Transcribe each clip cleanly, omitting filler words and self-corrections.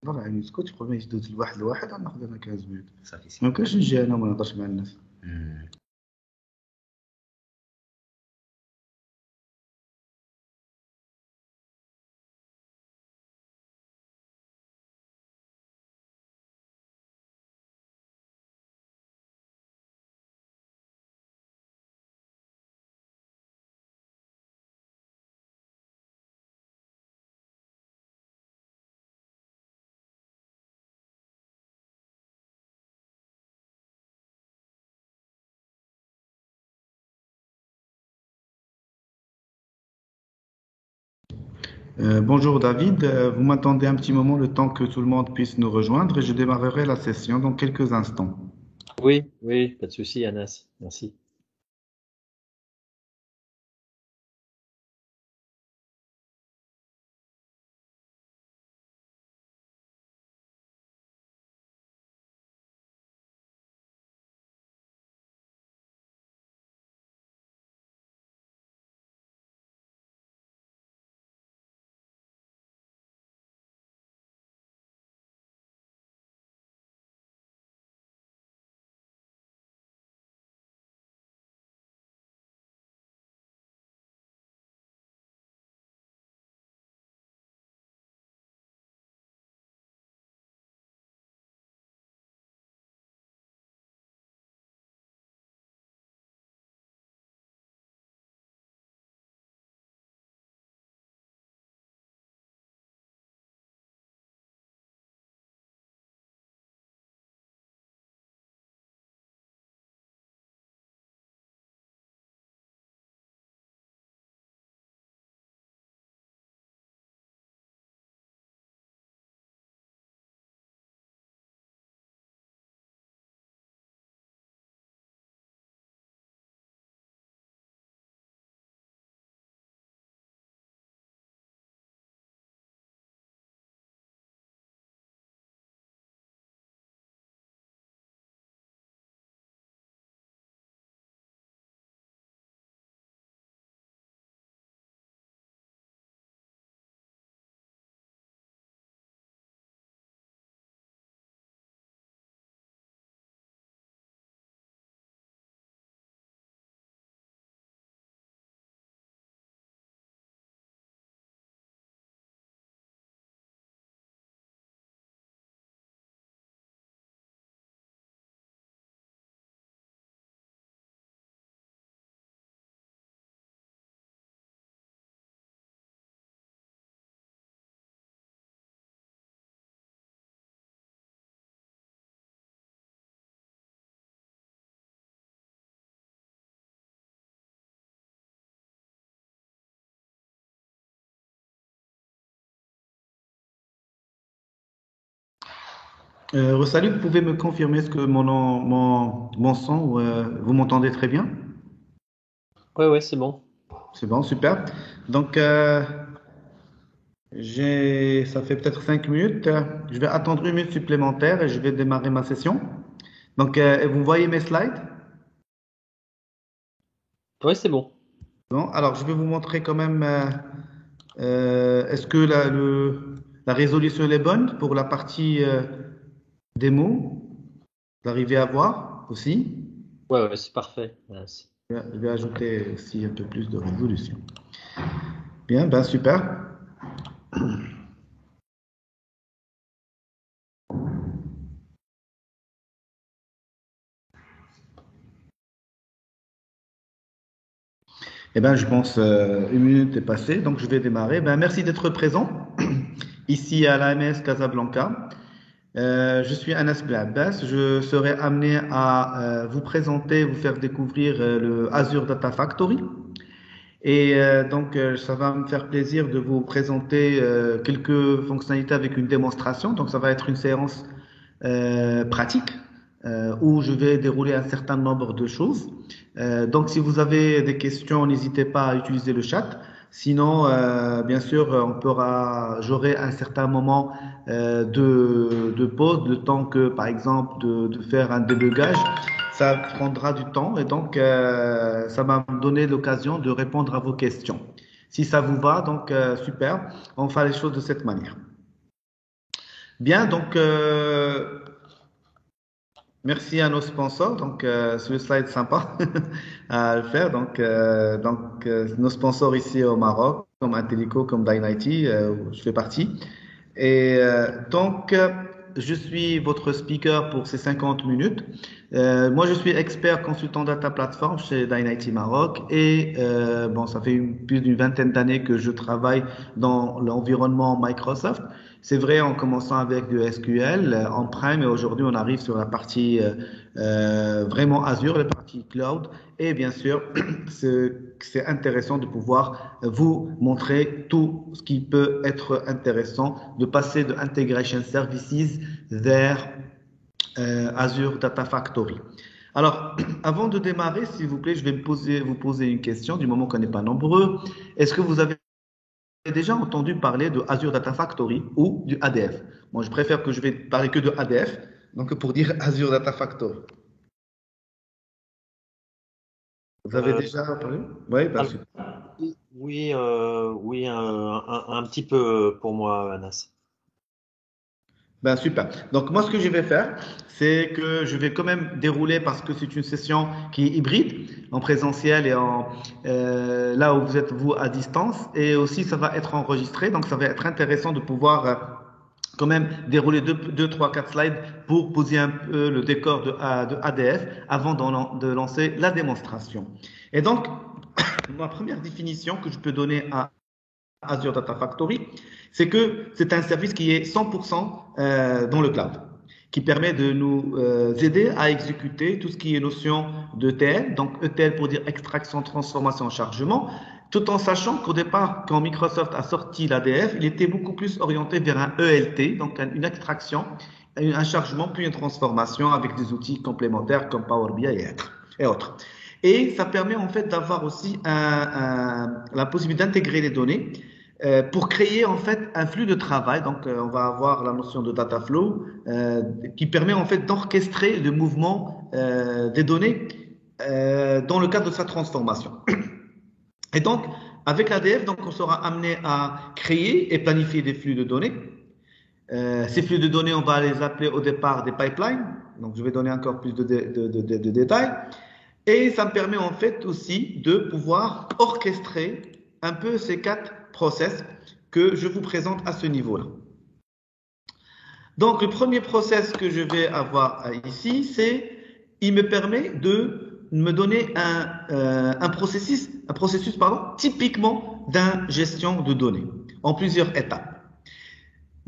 ضرع يعني اسكت قبل ما يشدوا الواحد لواحد ناخذ انا كاز بيوت صافي ما يمكنش نجي انا وما نهضرش مع الناس. Bonjour David, vous m'attendez un petit moment le temps que tout le monde puisse nous rejoindre et je démarrerai la session dans quelques instants. Oui, oui, pas de souci, Anas. Merci. Salut, vous pouvez me confirmer ce que mon son, vous m'entendez très bien? Ouais, ouais, c'est bon. C'est bon, super. Donc, ça fait peut-être 5 minutes. Je vais attendre 1 minute supplémentaire et je vais démarrer ma session. Donc, vous voyez mes slides? Ouais, c'est bon. Bon, alors, je vais vous montrer quand même. Est-ce que la résolution est bonne pour la partie démo? Vous arrivez à voir aussi? Ouais, ouais, c'est parfait. Anas. Je vais ajouter aussi un peu plus de résolution. Bien, ben super. Eh ben, je pense 1 minute est passée, donc je vais démarrer. Ben, merci d'être présent ici à l'AMS Casablanca. Je suis Anas Blabbas. Je serai amené à vous présenter, vous faire découvrir le Azure Data Factory. Et donc, ça va me faire plaisir de vous présenter quelques fonctionnalités avec une démonstration. Donc, ça va être une séance pratique où je vais dérouler un certain nombre de choses. Donc, si vous avez des questions, n'hésitez pas à utiliser le chat. Sinon, bien sûr, j'aurai un certain moment de pause, le temps que, par exemple, de faire un débugage. Ça prendra du temps et donc ça va me donner l'occasion de répondre à vos questions. Si ça vous va, donc super, on fera les choses de cette manière. Bien, donc merci à nos sponsors. Donc, ce slide sympa à le faire. Nos sponsors ici au Maroc, comme Intelico, comme Dynity, où je fais partie. Et je suis votre speaker pour ces 50 minutes. Moi, je suis expert consultant data platform chez Dynity Maroc et bon, ça fait plus d'une vingtaine d'années que je travaille dans l'environnement Microsoft. C'est vrai, en commençant avec du SQL en prime et aujourd'hui on arrive sur la partie vraiment Azure, la partie cloud. Et bien sûr, c'est intéressant de pouvoir vous montrer tout ce qui peut être intéressant, de passer de Integration Services vers Azure Data Factory. Alors, avant de démarrer, s'il vous plaît, je vais vous poser une question, du moment qu'on n'est pas nombreux. Est-ce que vous avez déjà entendu parler de Azure Data Factory ou du ADF? Moi, je préfère que je vais parler que de ADF, donc pour dire Azure Data Factory. Vous avez Euh, déjà parlé? Oui, bien alors, sûr. oui, oui, un petit peu pour moi, Anas. Ben, super. Donc, moi, ce que je vais faire, c'est que je vais quand même dérouler parce que c'est une session qui est hybride, en présentiel et là où vous êtes, vous, à distance. Et aussi, ça va être enregistré. Donc, ça va être intéressant de pouvoir quand même dérouler 4 slides pour poser un peu le décor de ADF avant de lancer la démonstration. Et donc, ma première définition que je peux donner à Azure Data Factory, c'est que c'est un service qui est 100% dans le cloud, qui permet de nous aider à exécuter tout ce qui est notion d'ETL, donc ETL pour dire extraction, transformation, chargement, tout en sachant qu'au départ, quand Microsoft a sorti l'ADF, il était beaucoup plus orienté vers un ELT, donc une extraction, un chargement, puis une transformation avec des outils complémentaires comme Power BI et autres. Et ça permet en fait d'avoir aussi la possibilité d'intégrer les données pour créer en fait un flux de travail. Donc, on va avoir la notion de data flow qui permet en fait d'orchestrer le mouvement des données dans le cadre de sa transformation. Et donc, avec l'ADF, donc, on sera amené à créer et planifier des flux de données. Ces flux de données, on va les appeler au départ des pipelines. Donc, je vais donner encore plus de détails. Et ça me permet en fait aussi de pouvoir orchestrer un peu ces 4 process que je vous présente à ce niveau-là. Donc, le premier process que je vais avoir ici, c'est, il me permet de me donner un processus typiquement d'une gestion de données en plusieurs étapes.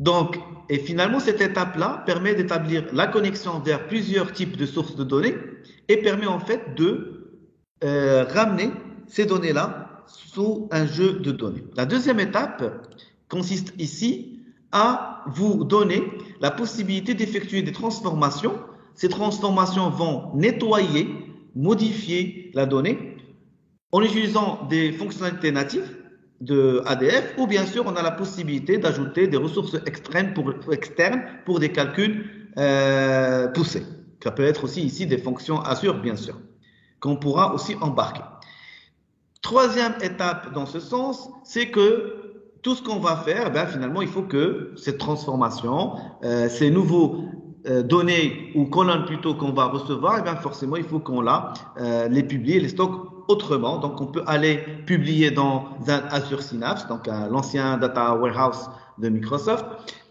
Donc, et finalement, cette étape-là permet d'établir la connexion vers plusieurs types de sources de données et permet en fait de ramener ces données-là sous un jeu de données. La deuxième étape consiste ici à vous donner la possibilité d'effectuer des transformations. Ces transformations vont nettoyer, modifier la donnée en utilisant des fonctionnalités natives de ADF ou bien sûr on a la possibilité d'ajouter des ressources externes pour des calculs poussés. Ça peut être aussi ici des fonctions Azure bien sûr qu'on pourra aussi embarquer. Troisième étape dans ce sens, c'est que tout ce qu'on va faire, ben, finalement, il faut que cette transformation, ces nouveaux données ou colonnes plutôt qu'on va recevoir, et bien forcément, il faut qu'on les publie, les stocke autrement. Donc, on peut aller publier dans un Azure Synapse, donc l'ancien data warehouse de Microsoft.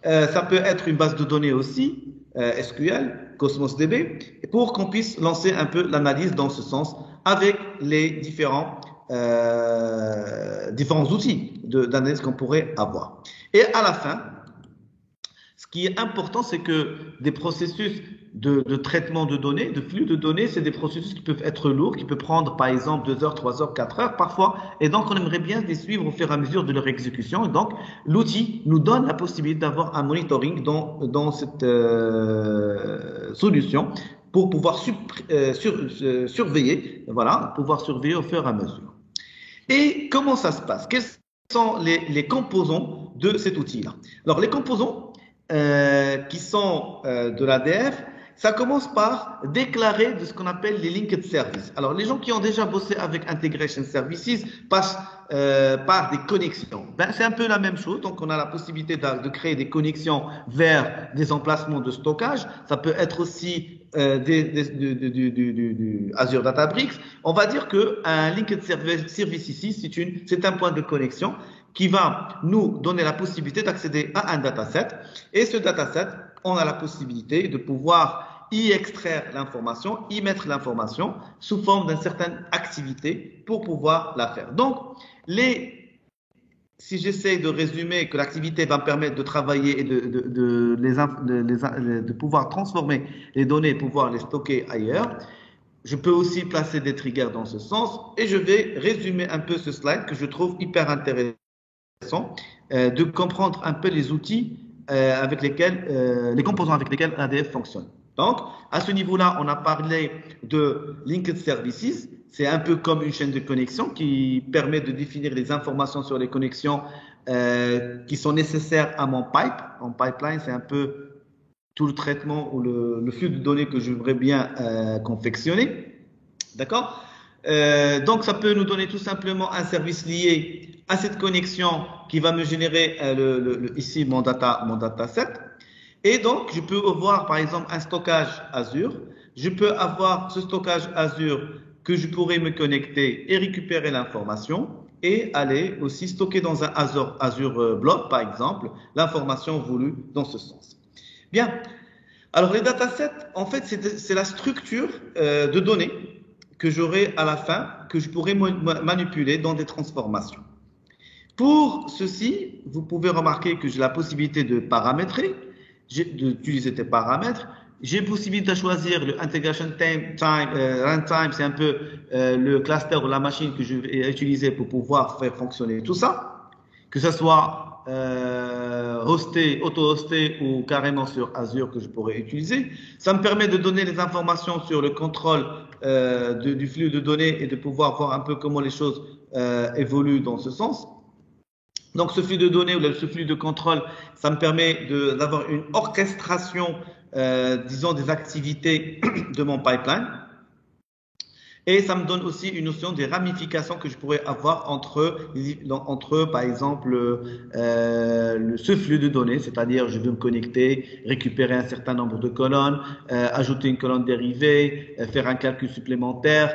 Ça peut être une base de données aussi, SQL, Cosmos DB, pour qu'on puisse lancer un peu l'analyse dans ce sens avec les différents outils d'analyse qu'on pourrait avoir. Et à la fin, ce qui est important, c'est que des processus de traitement de données, de flux de données, c'est des processus qui peuvent être lourds, qui peuvent prendre par exemple 2 heures, 3 heures, 4 heures parfois. Et donc, on aimerait bien les suivre au fur et à mesure de leur exécution. Et donc, l'outil nous donne la possibilité d'avoir un monitoring dans cette solution pour pouvoir surveiller, voilà, pouvoir surveiller au fur et à mesure. Et comment ça se passe? Quels sont les composants de cet outil-là? Alors, les composants qui sont de l'ADF, ça commence par déclarer de ce qu'on appelle les linked services. Alors, les gens qui ont déjà bossé avec Integration Services passent par des connexions. Ben, c'est un peu la même chose. Donc, on a la possibilité de créer des connexions vers des emplacements de stockage. Ça peut être aussi du Azure Databricks. On va dire qu'un linked service ici, c'est un point de connexion qui va nous donner la possibilité d'accéder à un dataset. Et ce dataset, on a la possibilité de pouvoir y extraire l'information, y mettre l'information sous forme d'une certaine activité pour pouvoir la faire. Donc, si j'essaie de résumer que l'activité va me permettre de travailler et de pouvoir transformer les données et pouvoir les stocker ailleurs, je peux aussi placer des triggers dans ce sens et je vais résumer un peu ce slide que je trouve hyper intéressant de comprendre un peu les outils avec lesquels, les composants avec lesquels ADF fonctionne. Donc, à ce niveau-là, on a parlé de Linked Services. C'est un peu comme une chaîne de connexion qui permet de définir les informations sur les connexions qui sont nécessaires à mon pipe. En pipeline, c'est un peu tout le traitement ou le flux de données que je voudrais bien confectionner. D'accord? Donc, ça peut nous donner tout simplement un service lié à cette connexion qui va me générer ici mon dataset. Et donc, je peux avoir, par exemple, un stockage Azure. Je peux avoir ce stockage Azure que je pourrais me connecter et récupérer l'information et aller aussi stocker dans un Azure Blob, par exemple, l'information voulue dans ce sens. Bien. Alors, les datasets, en fait, c'est la structure de données que j'aurai à la fin, que je pourrai manipuler dans des transformations. Pour ceci, vous pouvez remarquer que j'ai la possibilité de paramétrer, d'utiliser des paramètres. J'ai possibilité de choisir le integration runtime, c'est un peu le cluster ou la machine que je vais utiliser pour pouvoir faire fonctionner tout ça, que ce soit hosté, auto-hosté ou carrément sur Azure que je pourrais utiliser. Ça me permet de donner des informations sur le contrôle du flux de données et de pouvoir voir un peu comment les choses évoluent dans ce sens. Donc, ce flux de données ou ce flux de contrôle, ça me permet d'avoir une orchestration, disons, des activités de mon pipeline. Et ça me donne aussi une notion des ramifications que je pourrais avoir entre par exemple, ce flux de données, c'est-à-dire je veux me connecter, récupérer un certain nombre de colonnes, ajouter une colonne dérivée, faire un calcul supplémentaire,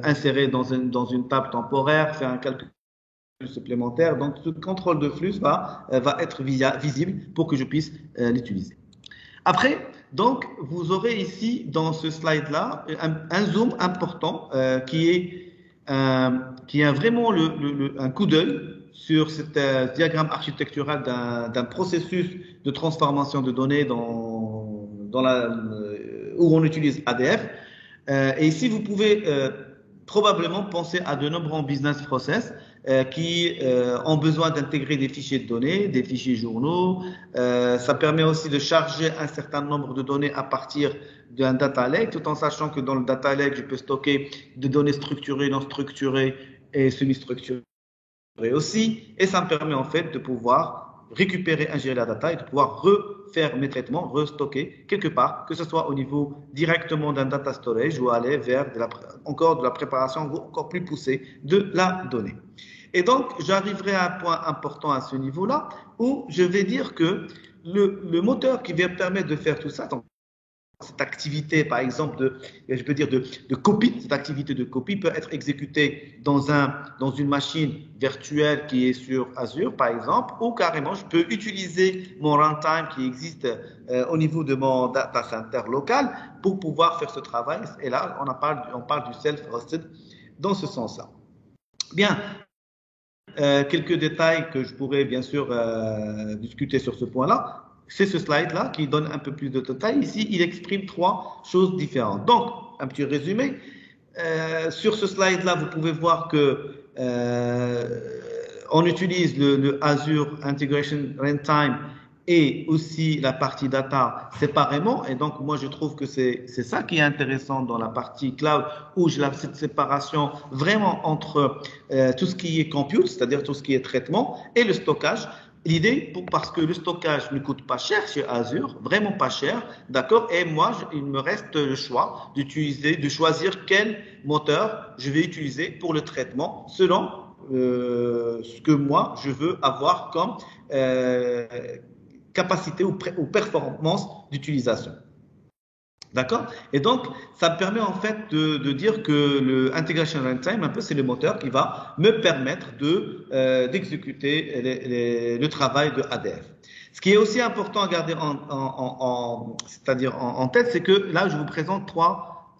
insérer dans une table temporaire, faire un calcul supplémentaire. Donc, ce contrôle de flux va être visible pour que je puisse l'utiliser. Après, donc, vous aurez ici, dans ce slide-là, un zoom important qui est vraiment un coup d'œil sur ce diagramme architectural d'un processus de transformation de données où on utilise ADF. Et ici, vous pouvez probablement penser à de nombreux business process qui ont besoin d'intégrer des fichiers de données, des fichiers journaux. Ça permet aussi de charger un certain nombre de données à partir d'un data lake, tout en sachant que dans le data lake, je peux stocker des données structurées, non structurées et semi-structurées aussi. Et ça me permet en fait de pouvoir récupérer, ingérer la data et de pouvoir refaire mes traitements, restocker quelque part, que ce soit au niveau directement d'un data storage ou aller vers encore de la préparation encore plus poussée de la donnée. Et donc, j'arriverai à un point important à ce niveau-là où je vais dire que le moteur qui va permettre de faire tout ça, donc cette activité, par exemple, je peux dire de copie, cette activité de copie peut être exécutée dans une machine virtuelle qui est sur Azure, par exemple, ou carrément, je peux utiliser mon runtime qui existe au niveau de mon data center local pour pouvoir faire ce travail. Et là, on parle du self-hosted dans ce sens-là. Bien. Quelques détails que je pourrais bien sûr discuter sur ce point-là. C'est ce slide-là qui donne un peu plus de détails. Ici, il exprime 3 choses différentes. Donc, un petit résumé. Sur ce slide-là, vous pouvez voir que on utilise le Azure Integration Runtime et aussi la partie data séparément. Et donc, moi, je trouve que c'est ça qui est intéressant dans la partie cloud, où j'ai cette séparation vraiment entre tout ce qui est compute, c'est-à-dire tout ce qui est traitement, et le stockage. L'idée, parce que le stockage ne coûte pas cher chez Azure, vraiment pas cher, d'accord? Et moi, il me reste le choix de choisir quel moteur je vais utiliser pour le traitement selon ce que moi je veux avoir comme euh, capacité ou performance d'utilisation. D'accord? Et donc, ça me permet en fait de dire que le Integration Runtime, un peu, c'est le moteur qui va me permettre d'exécuter le travail de ADF. Ce qui est aussi important à garder c'est-à-dire en tête, c'est que là, je vous présente trois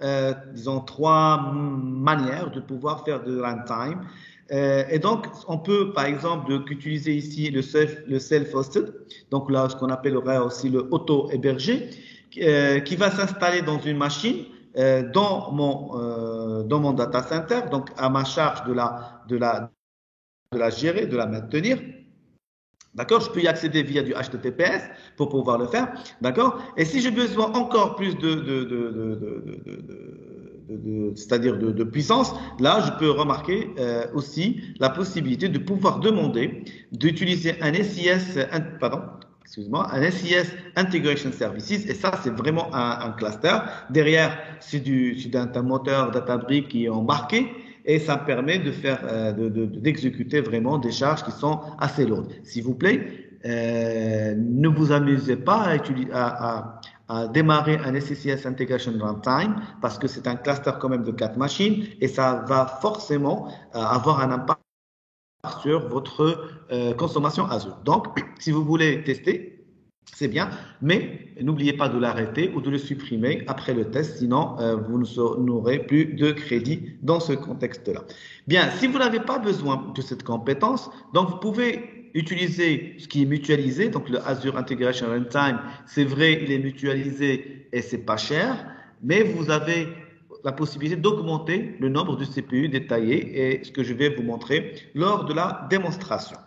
manières de pouvoir faire de runtime. Et donc, on peut, par exemple, utiliser ici le self-hosted, donc là, ce qu'on appellerait aussi le auto-hébergé, qui va s'installer dans une machine dans mon data center, donc à ma charge de la gérer, de la maintenir. D'accord? Je peux y accéder via du HTTPS pour pouvoir le faire. D'accord? Et si j'ai besoin encore plus c'est-à-dire de puissance, là, je peux remarquer aussi la possibilité de pouvoir demander d'utiliser un SIS, un SIS Integration Services, et ça, c'est vraiment un cluster. Derrière, c'est un moteur Databricks qui est embarqué, et ça permet d'exécuter vraiment des charges qui sont assez lourdes. S'il vous plaît, ne vous amusez pas à démarrer un SSIS Integration Runtime parce que c'est un cluster quand même de 4 machines et ça va forcément avoir un impact sur votre consommation Azure. Donc, si vous voulez tester, c'est bien, mais n'oubliez pas de l'arrêter ou de le supprimer après le test, sinon vous n'aurez plus de crédit dans ce contexte-là. Bien, si vous n'avez pas besoin de cette compétence, donc vous pouvez utiliser ce qui est mutualisé, donc le Azure Integration Runtime, c'est vrai, il est mutualisé et c'est pas cher, mais vous avez la possibilité d'augmenter le nombre de CPU détaillés et ce que je vais vous montrer lors de la démonstration.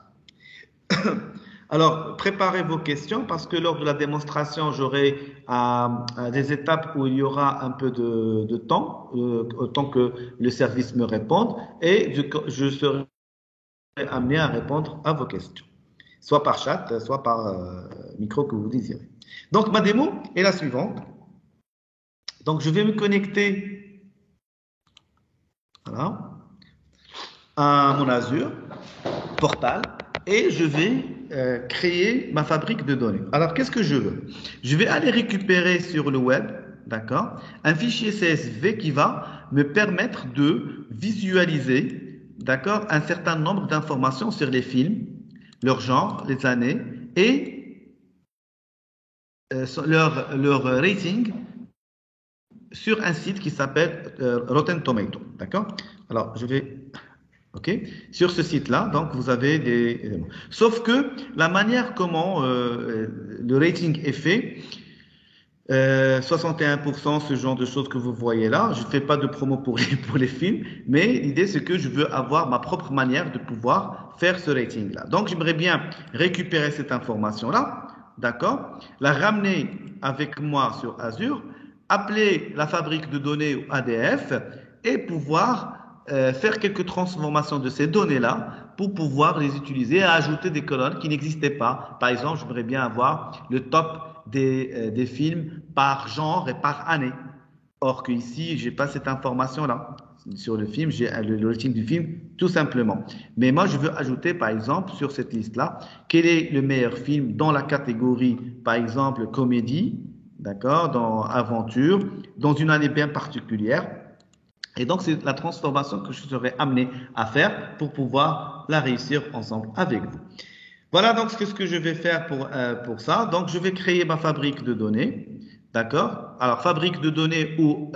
Alors, préparez vos questions parce que lors de la démonstration, j'aurai des étapes où il y aura un peu de temps, autant que le service me réponde, et je serai amené à répondre à vos questions, soit par chat, soit par micro que vous désirez. Donc, ma démo est la suivante. Donc, je vais me connecter voilà, à mon Azure portal et je vais créer ma fabrique de données. Alors, qu'est-ce que je veux? Je vais aller récupérer sur le web, d'accord, un fichier CSV qui va me permettre de visualiser, d'accord, un certain nombre d'informations sur les films, leur genre, les années et leur rating sur un site qui s'appelle Rotten Tomato, d'accord? Alors, je vais OK? Sur ce site-là, donc vous avez des éléments. Sauf que la manière comment le rating est fait, 61%, ce genre de choses que vous voyez là, je ne fais pas de promo pour les films, mais l'idée c'est que je veux avoir ma propre manière de pouvoir faire ce rating-là. Donc j'aimerais bien récupérer cette information-là, d'accord? La ramener avec moi sur Azure, appeler la fabrique de données ADF et pouvoir faire quelques transformations de ces données-là pour pouvoir les utiliser et ajouter des colonnes qui n'existaient pas. Par exemple, j'aimerais bien avoir le top des films par genre et par année. Or que ici, j'ai pas cette information-là. Sur le film, j'ai le rating du film, tout simplement. Mais moi, je veux ajouter, par exemple, sur cette liste-là, quel est le meilleur film dans la catégorie, par exemple, comédie, d'accord, dans aventure, dans une année bien particulière. Et donc, c'est la transformation que je serai amené à faire pour pouvoir la réussir ensemble avec vous. Voilà donc ce que je vais faire pour ça. Donc, je vais créer ma fabrique de données. D'accord? Alors, fabrique de données où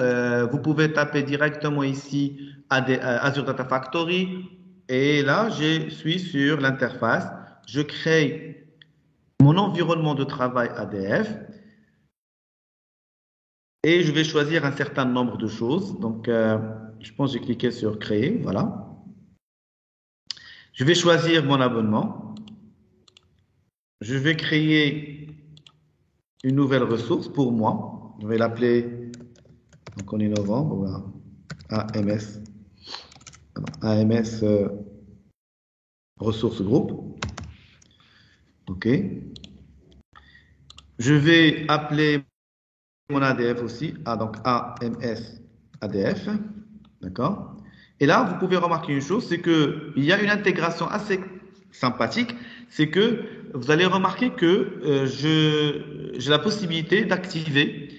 vous pouvez taper directement ici Azure Data Factory. Et là, je suis sur l'interface. Je crée mon environnement de travail ADF. Et je vais choisir un certain nombre de choses. Donc, je pense que j'ai cliqué sur créer. Voilà. Je vais choisir mon abonnement. Je vais créer une nouvelle ressource pour moi. Je vais l'appeler, donc on est novembre, voilà, AMS, AMS ressources groupe. OK. Je vais appeler mon ADF aussi. Ah, donc AMS ADF. D'accord. Et là, vous pouvez remarquer une chose, c'est qu'il y a une intégration assez sympathique. C'est que vous allez remarquer que j'ai la possibilité d'activer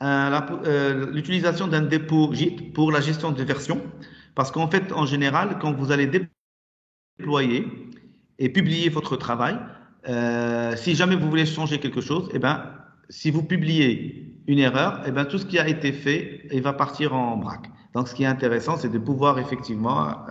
l'utilisation d'un dépôt Git pour la gestion des versions. Parce qu'en fait, en général, quand vous allez déployer et publier votre travail, si jamais vous voulez changer quelque chose, eh ben, si vous publiez une erreur, eh ben, tout ce qui a été fait, il va partir en vrac. Donc, ce qui est intéressant, c'est de pouvoir effectivement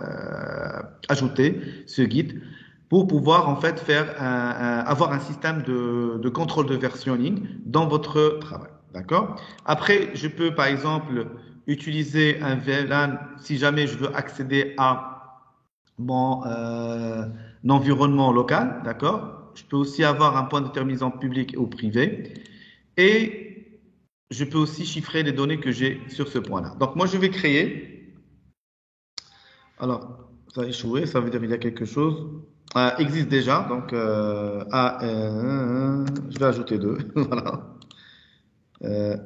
ajouter ce guide pour pouvoir en fait avoir un système de contrôle de versionning dans votre travail. D'accord? Après, je peux par exemple utiliser un VLAN si jamais je veux accéder à mon environnement local, d'accord? Je peux aussi avoir un point de terminaison public ou privé et je peux aussi chiffrer les données que j'ai sur ce point-là. Donc moi, je vais créer. Alors, ça a échoué, ça veut dire qu'il y a quelque chose. Existe déjà, donc je vais ajouter deux. Voilà.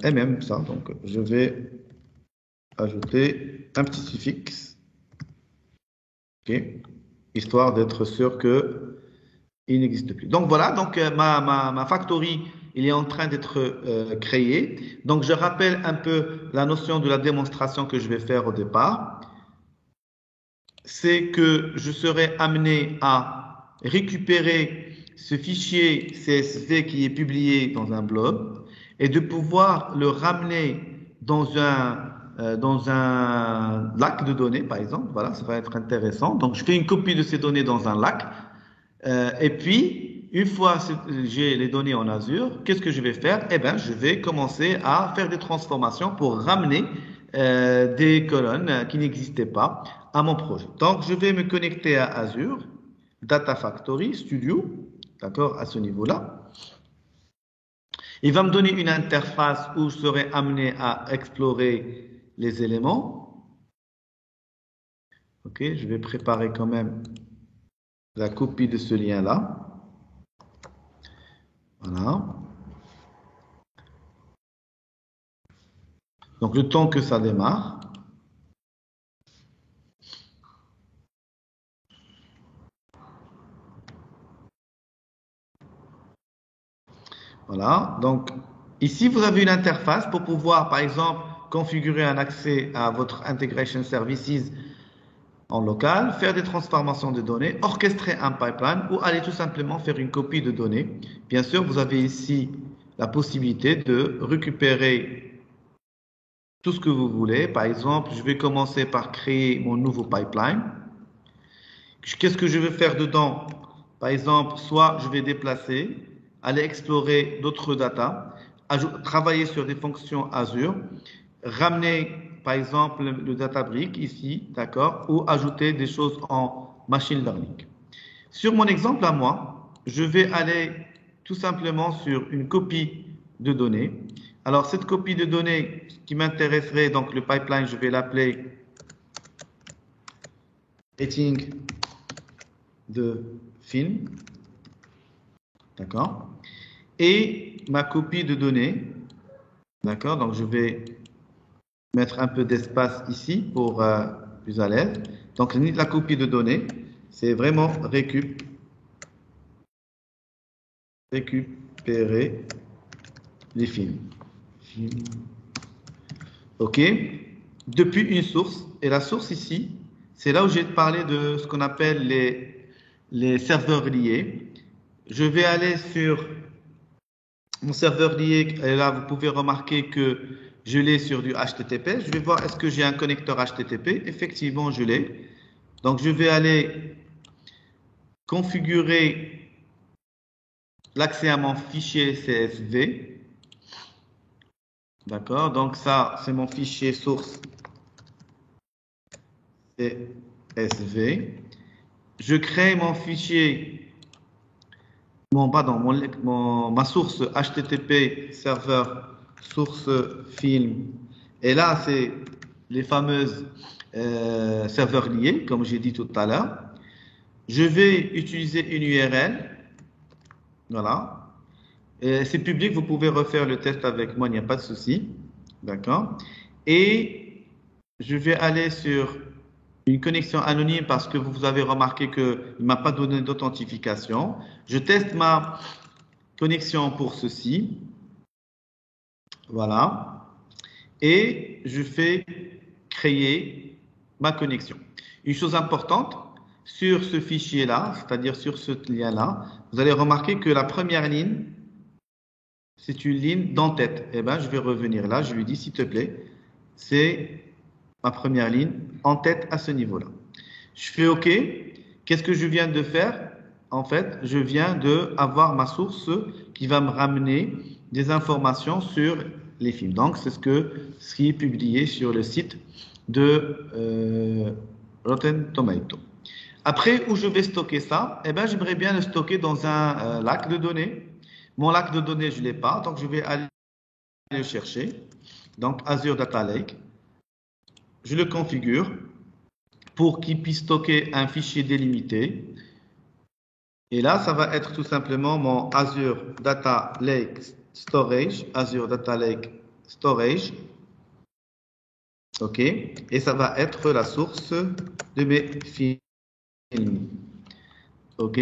Et même ça, donc je vais ajouter un petit suffixe. OK, histoire d'être sûr que il n'existe plus. Donc voilà, donc ma factory, il est en train d'être créée. Donc je rappelle un peu la notion de la démonstration que je vais faire au départ. C'est que je serai amené à récupérer ce fichier CSV qui est publié dans un blog et de pouvoir le ramener dans un lac de données, par exemple. Voilà, ça va être intéressant. Donc, je fais une copie de ces données dans un lac. Et puis, une fois j'ai les données en Azure, qu'est-ce que je vais faire? Eh bien, je vais commencer à faire des transformations pour ramener des colonnes qui n'existaient pas à mon projet. Donc, je vais me connecter à Azure, Data Factory, Studio, d'accord, à ce niveau-là. Il va me donner une interface où je serai amené à explorer les éléments. OK, je vais préparer quand même la copie de ce lien-là. Voilà. Donc, le temps que ça démarre. Voilà. Donc, ici, vous avez une interface pour pouvoir, par exemple, configurer un accès à votre Integration Services en local, faire des transformations de données, orchestrer un pipeline ou aller tout simplement faire une copie de données. Bien sûr, vous avez ici la possibilité de récupérer tout ce que vous voulez. Par exemple, je vais commencer par créer mon nouveau pipeline. Qu'est-ce que je vais faire dedans? Par exemple, soit je vais déplacer, aller explorer d'autres data, travailler sur des fonctions Azure, ramener par exemple le Databricks ici, d'accord, ou ajouter des choses en machine learning. Sur mon exemple à moi, je vais aller tout simplement sur une copie de données. Alors cette copie de données qui m'intéresserait, donc le pipeline, je vais l'appeler editing de film, d'accord, et ma copie de données, d'accord, donc je vais mettre un peu d'espace ici pour plus à l'aise. Donc la copie de données, c'est vraiment récupérer les films. OK, depuis une source, et la source ici, c'est là où j'ai parlé de ce qu'on appelle les serveurs liés. Je vais aller sur mon serveur lié, et là vous pouvez remarquer que je l'ai sur du HTTP. Je vais voir est-ce que j'ai un connecteur HTTP. Effectivement, je l'ai. Donc je vais aller configurer l'accès à mon fichier CSV. D'accord, donc ça c'est mon fichier source CSV. Je crée mon fichier, ma source HTTP serveur source film. Et là, c'est les fameuses serveurs liés, comme j'ai dit tout à l'heure. Je vais utiliser une URL Voilà. Et c'est public, vous pouvez refaire le test avec moi, il n'y a pas de souci. D'accord? Et je vais aller sur une connexion anonyme parce que vous avez remarqué qu'il ne m'a pas donné d'authentification. Je teste ma connexion pour ceci. Voilà. Et je fais créer ma connexion. Une chose importante, sur ce fichier-là, c'est-à-dire sur ce lien-là, vous allez remarquer que la première ligne, c'est une ligne d'en-tête. Eh bien, je vais revenir là, je lui dis, s'il te plaît, c'est ma première ligne en tête à ce niveau-là. Je fais OK. Qu'est-ce que je viens de faire? En fait, je viens d'avoir ma source qui va me ramener des informations sur les films. Donc, c'est ce qui est publié sur le site de Rotten Tomato. Après, où je vais stocker ça? Eh bien, j'aimerais bien le stocker dans un lac de données. Mon lac de données, je ne l'ai pas, donc je vais aller le chercher. Donc, Azure Data Lake. Je le configure pour qu'il puisse stocker un fichier délimité. Et là, ça va être tout simplement mon Azure Data Lake Storage, Azure Data Lake Storage. OK? Et ça va être la source de mes films. OK?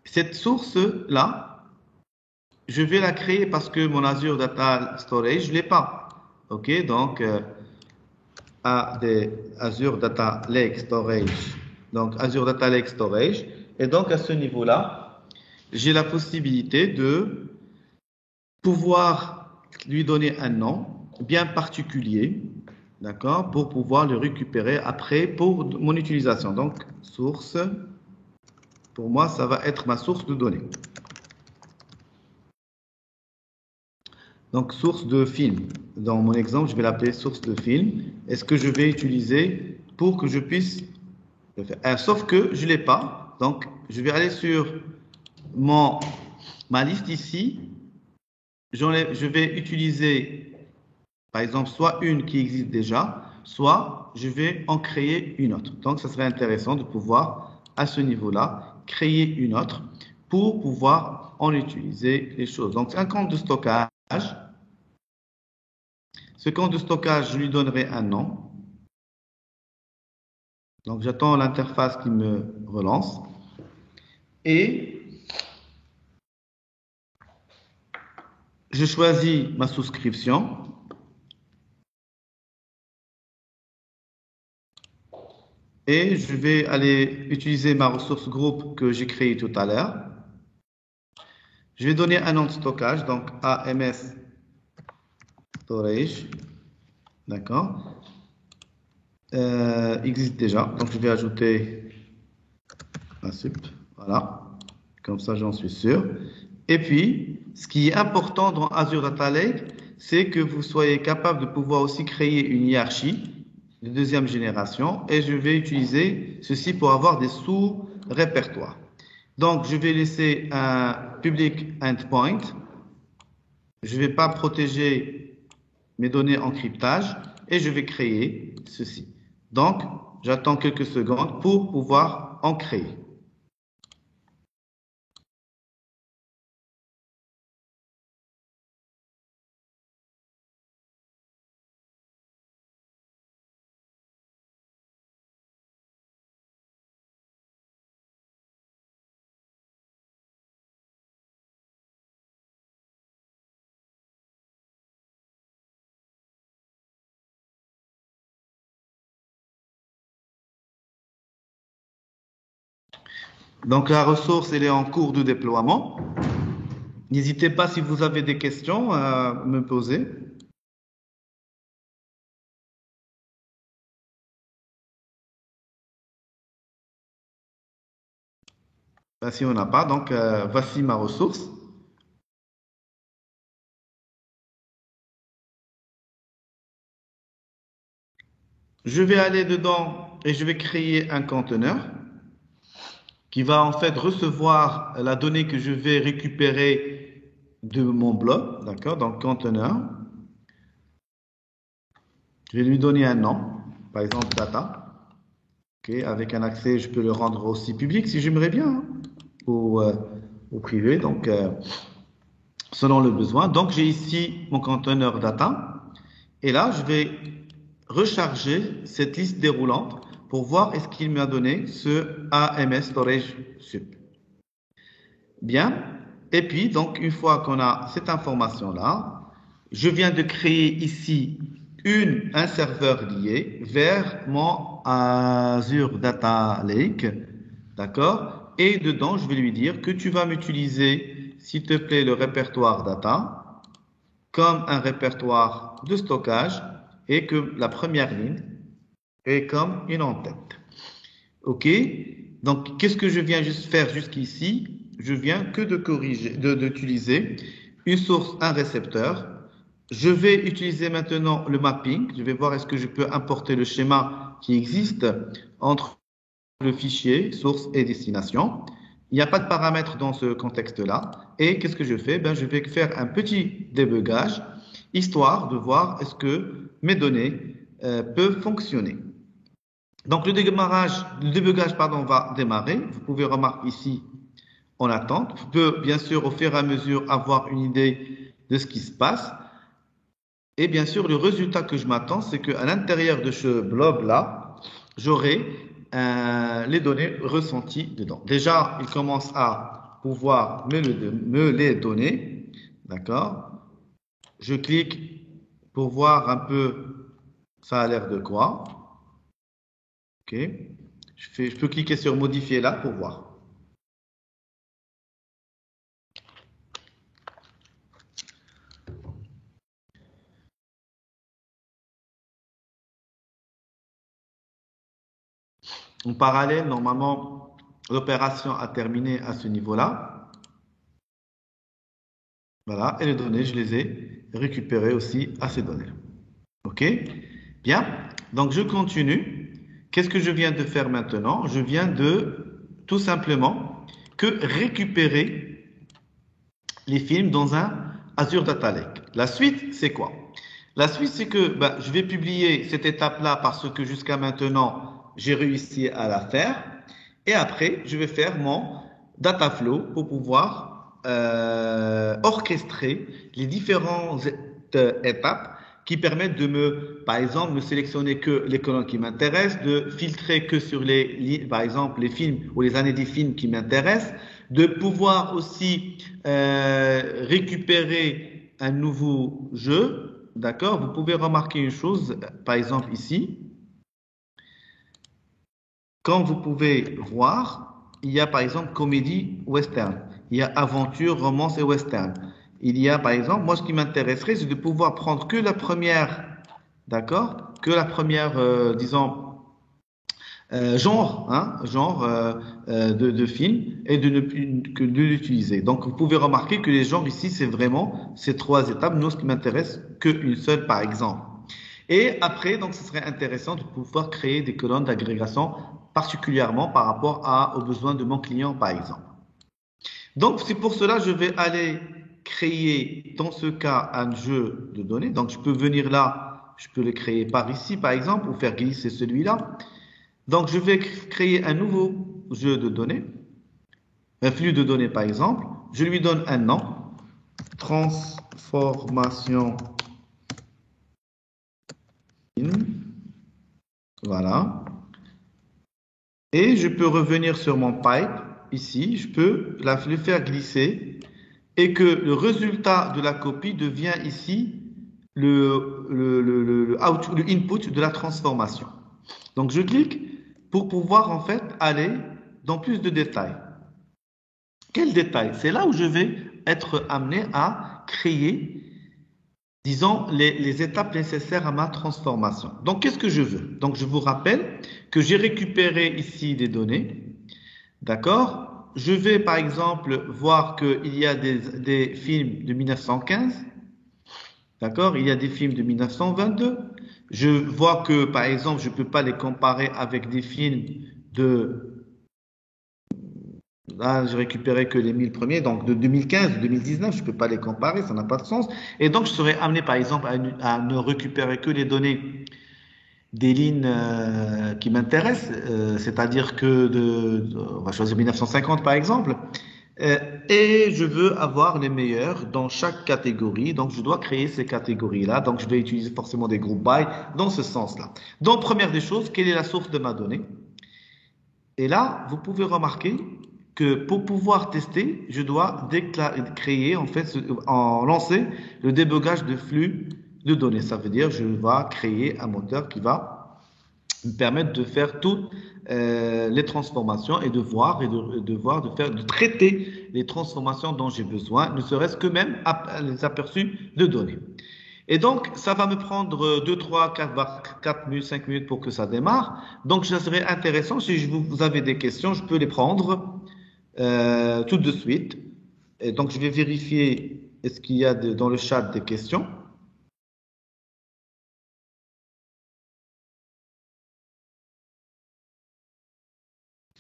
Cette source-là, je vais la créer parce que mon Azure Data Storage, je ne l'ai pas. OK? Donc, Azure Data Lake Storage. Donc, Azure Data Lake Storage. Et donc, à ce niveau-là, j'ai la possibilité de pouvoir lui donner un nom bien particulier, d'accord, pour pouvoir le récupérer après pour mon utilisation. Donc, source, pour moi, ça va être ma source de données. Donc, source de film. Dans mon exemple, je vais l'appeler source de film. Est-ce que je vais utiliser pour que je puisse le faire? Sauf que je ne l'ai pas. Donc, je vais aller sur ma liste ici. Je vais utiliser, par exemple, soit une qui existe déjà, soit je vais en créer une autre. Donc, ça serait intéressant de pouvoir, à ce niveau-là, créer une autre pour pouvoir en utiliser les choses. Donc, c'est un compte de stockage. Ce compte de stockage, je lui donnerai un nom. Donc, j'attends l'interface qui me relance. Et je choisis ma souscription. Et je vais aller utiliser ma ressource groupe que j'ai créée tout à l'heure. Je vais donner un nom de stockage, donc AMS Storage. D'accord. Existe déjà, donc je vais ajouter un sup. Voilà. Comme ça, j'en suis sûr. Et puis, ce qui est important dans Azure Data Lake, c'est que vous soyez capable de pouvoir aussi créer une hiérarchie de deuxième génération. Et je vais utiliser ceci pour avoir des sous-répertoires. Donc, je vais laisser un public endpoint. Je ne vais pas protéger mes données en cryptage et je vais créer ceci. Donc, j'attends quelques secondes pour pouvoir en créer. Donc, la ressource, elle est en cours de déploiement. N'hésitez pas si vous avez des questions à me poser. Ben, si on n'a pas, donc voici ma ressource. Je vais aller dedans et je vais créer un conteneur qui va en fait recevoir la donnée que je vais récupérer de mon bloc, d'accord, donc conteneur. Je vais lui donner un nom, par exemple data. Okay, avec un accès, je peux le rendre aussi public si j'aimerais bien, hein, ou ou privé, donc selon le besoin. Donc j'ai ici mon conteneur data et là je vais recharger cette liste déroulante pour voir est-ce qu'il m'a donné ce AMS Storage Sup. Bien. Et puis donc une fois qu'on a cette information-là, je viens de créer ici un serveur lié vers mon Azure Data Lake, d'accord? Et dedans, je vais lui dire que tu vas m'utiliser, s'il te plaît, le répertoire data comme un répertoire de stockage et que la première ligne est comme une en-tête. OK? Donc, qu'est-ce que je viens juste faire jusqu'ici? Je viens que de corriger, d'utiliser une source, un récepteur. Je vais utiliser maintenant le mapping. Je vais voir est-ce que je peux importer le schéma qui existe entre le fichier source et destination. Il n'y a pas de paramètres dans ce contexte-là. Et qu'est-ce que je fais? Ben, je vais faire un petit débugage, histoire de voir est-ce que mes données peuvent fonctionner. Donc, le débugage, pardon, va démarrer. Vous pouvez remarquer ici en attente. Vous pouvez, bien sûr, au fur et à mesure, avoir une idée de ce qui se passe. Et bien sûr, le résultat que je m'attends, c'est qu'à l'intérieur de ce blob-là, j'aurai les données ressenties dedans. Déjà, il commence à pouvoir me les donner. D'accord? Je clique pour voir un peu ça a l'air de quoi. OK. Je peux cliquer sur modifier là pour voir. En parallèle, normalement, l'opération a terminé à ce niveau-là. Voilà, et les données, je les ai récupérées aussi à ces données. OK? Bien, donc je continue. Qu'est-ce que je viens de faire maintenant? Je viens de tout simplement que récupérer les films dans un Azure Data Lake. La suite, c'est quoi? La suite, c'est que je vais publier cette étape-là parce que jusqu'à maintenant, j'ai réussi à la faire. Et après, je vais faire mon data flow pour pouvoir orchestrer les différentes étapes qui permettent de par exemple, me sélectionner que les colonnes qui m'intéressent, de filtrer que sur par exemple, les films ou les années des films qui m'intéressent, de pouvoir aussi récupérer un nouveau jeu. D'accord? Vous pouvez remarquer une chose, par exemple ici. Quand vous pouvez voir, il y a par exemple comédie western. Il y a aventure, romance et western. Il y a par exemple, moi ce qui m'intéresserait, c'est de pouvoir prendre que la première, d'accord? Que la première, disons, genre de film et de l'utiliser. Donc, vous pouvez remarquer que les genres ici, c'est vraiment ces trois étapes. Nous, ce qui m'intéresse, qu'une seule, par exemple. Et après, donc, ce serait intéressant de pouvoir créer des colonnes d'agrégation, particulièrement par rapport aux besoins de mon client, par exemple. Donc, c'est pour cela que je vais aller créer, dans ce cas, un jeu de données. Donc, je peux venir là, je peux le créer par ici, par exemple, ou faire glisser celui-là. Donc, je vais créer un nouveau jeu de données, un flux de données par exemple. Je lui donne un nom, transformation in, voilà. Et je peux revenir sur mon pipe, ici, je peux le faire glisser et que le résultat de la copie devient ici le input de la transformation. Donc, je clique pour pouvoir en fait aller dans plus de détails. Quel détail? C'est là où je vais être amené à créer, disons, les étapes nécessaires à ma transformation. Donc, qu'est-ce que je veux? Donc, je vous rappelle que j'ai récupéré ici des données. D'accord? Je vais, par exemple, voir qu'il y a des films de 1915. D'accord? Il y a des films de 1922. Je vois que, par exemple, je ne peux pas les comparer avec des films de... Là, j'ai récupéré que les 1000 premiers, donc de 2015, 2019, je ne peux pas les comparer, ça n'a pas de sens. Et donc, je serais amené, par exemple, à ne récupérer que les données des lignes qui m'intéressent, c'est-à-dire que on va choisir 1950, par exemple. Et je veux avoir les meilleurs dans chaque catégorie. Donc, je dois créer ces catégories-là. Donc, je vais utiliser forcément des groupes by dans ce sens-là. Donc, première des choses, quelle est la source de ma donnée? Et là, vous pouvez remarquer que pour pouvoir tester, je dois créer, en fait, lancer le débogage de flux de données. Ça veut dire, je vais créer un moteur qui va me permettre de faire toutes les transformations et de voir de traiter les transformations dont j'ai besoin, ne serait-ce que même les aperçus de données. Et donc, ça va me prendre 2, 3, 4 minutes, 5 minutes pour que ça démarre. Donc, ça serait intéressant, si vous avez des questions, je peux les prendre tout de suite. Et donc, je vais vérifier est-ce qu'il y a dans le chat des questions.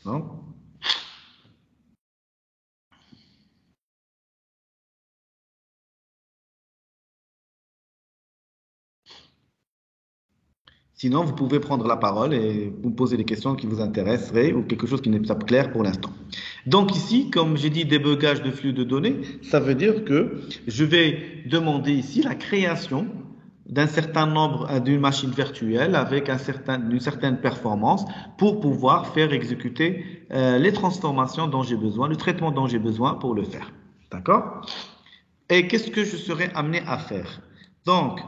Non? Sinon, vous pouvez prendre la parole et vous poser des questions qui vous intéresseraient ou quelque chose qui n'est pas clair pour l'instant. Donc ici, comme j'ai dit, débugage de flux de données, ça veut dire que je vais demander ici la création d'un certain nombre d'une machine virtuelle avec une certaine performance pour pouvoir faire exécuter les transformations dont j'ai besoin, le traitement dont j'ai besoin pour le faire. D'accord? Et qu'est-ce que je serai amené à faire? Donc,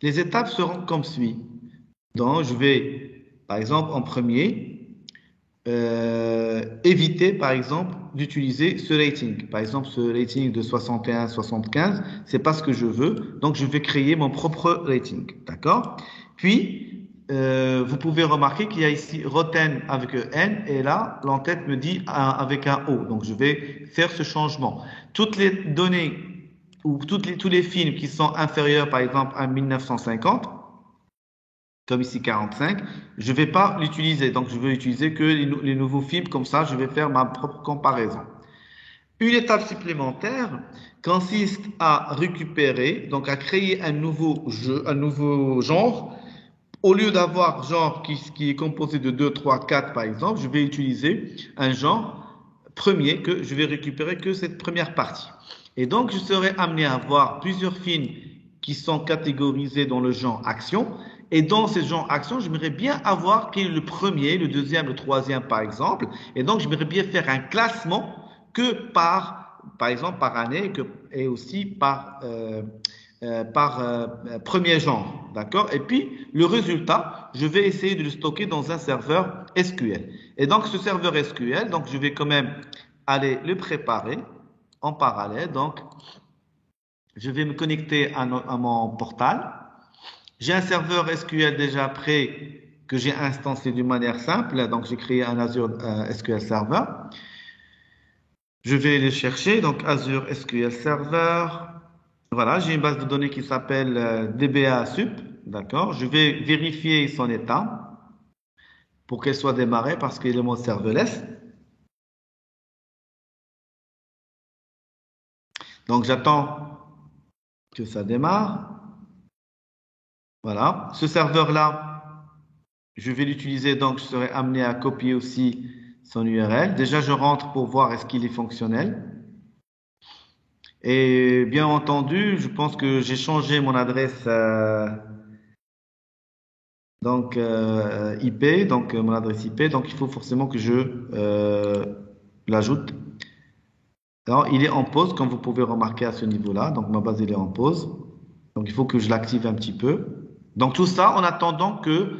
les étapes seront comme suit. Donc, je vais, par exemple, en premier, éviter, par exemple, d'utiliser ce rating. Par exemple, ce rating de 61-75, c'est pas ce que je veux. Donc, je vais créer mon propre rating. D'accord? Puis, vous pouvez remarquer qu'il y a ici roten avec un N et là, l'entête me dit avec un O. Donc, je vais faire ce changement. Toutes les données ou tous les films qui sont inférieurs, par exemple, à 1950, comme ici 45, je ne vais pas l'utiliser. Donc, je vais utiliser que les nouveaux films. Comme ça, je vais faire ma propre comparaison. Une étape supplémentaire consiste à récupérer, donc à créer un nouveau jeu, un nouveau genre. Au lieu d'avoir genre qui est composé de 2, 3, 4 par exemple, je vais utiliser un genre premier que je vais récupérer que cette première partie. Et donc, je serai amené à voir plusieurs films qui sont catégorisés dans le genre action. Et dans ces genres action, j'aimerais bien avoir quel est le premier, le deuxième, le troisième, par exemple. Et donc, j'aimerais bien faire un classement que par exemple, par année et aussi par premier genre. D'accord? Et puis, le résultat, je vais essayer de le stocker dans un serveur SQL. Et donc, ce serveur SQL, donc, je vais quand même aller le préparer en parallèle. Donc, je vais me connecter à mon portal. J'ai un serveur SQL déjà prêt que j'ai instancié d'une manière simple. Donc, j'ai créé un Azure SQL Server. Je vais le chercher. Donc, Azure SQL Server. Voilà, j'ai une base de données qui s'appelle DBA Sup. D'accord. Je vais vérifier son état pour qu'elle soit démarrée parce qu'il est mode serverless. Donc, j'attends que ça démarre. Voilà. Ce serveur-là, je vais l'utiliser. Donc, je serai amené à copier aussi son URL. Déjà, je rentre pour voir est-ce qu'il est fonctionnel. Et bien entendu, je pense que j'ai changé mon adresse IP, donc mon adresse IP. Donc, il faut forcément que je l'ajoute. Alors, il est en pause, comme vous pouvez remarquer à ce niveau-là. Donc, ma base, elle est en pause. Donc, il faut que je l'active un petit peu. Donc, tout ça en attendant que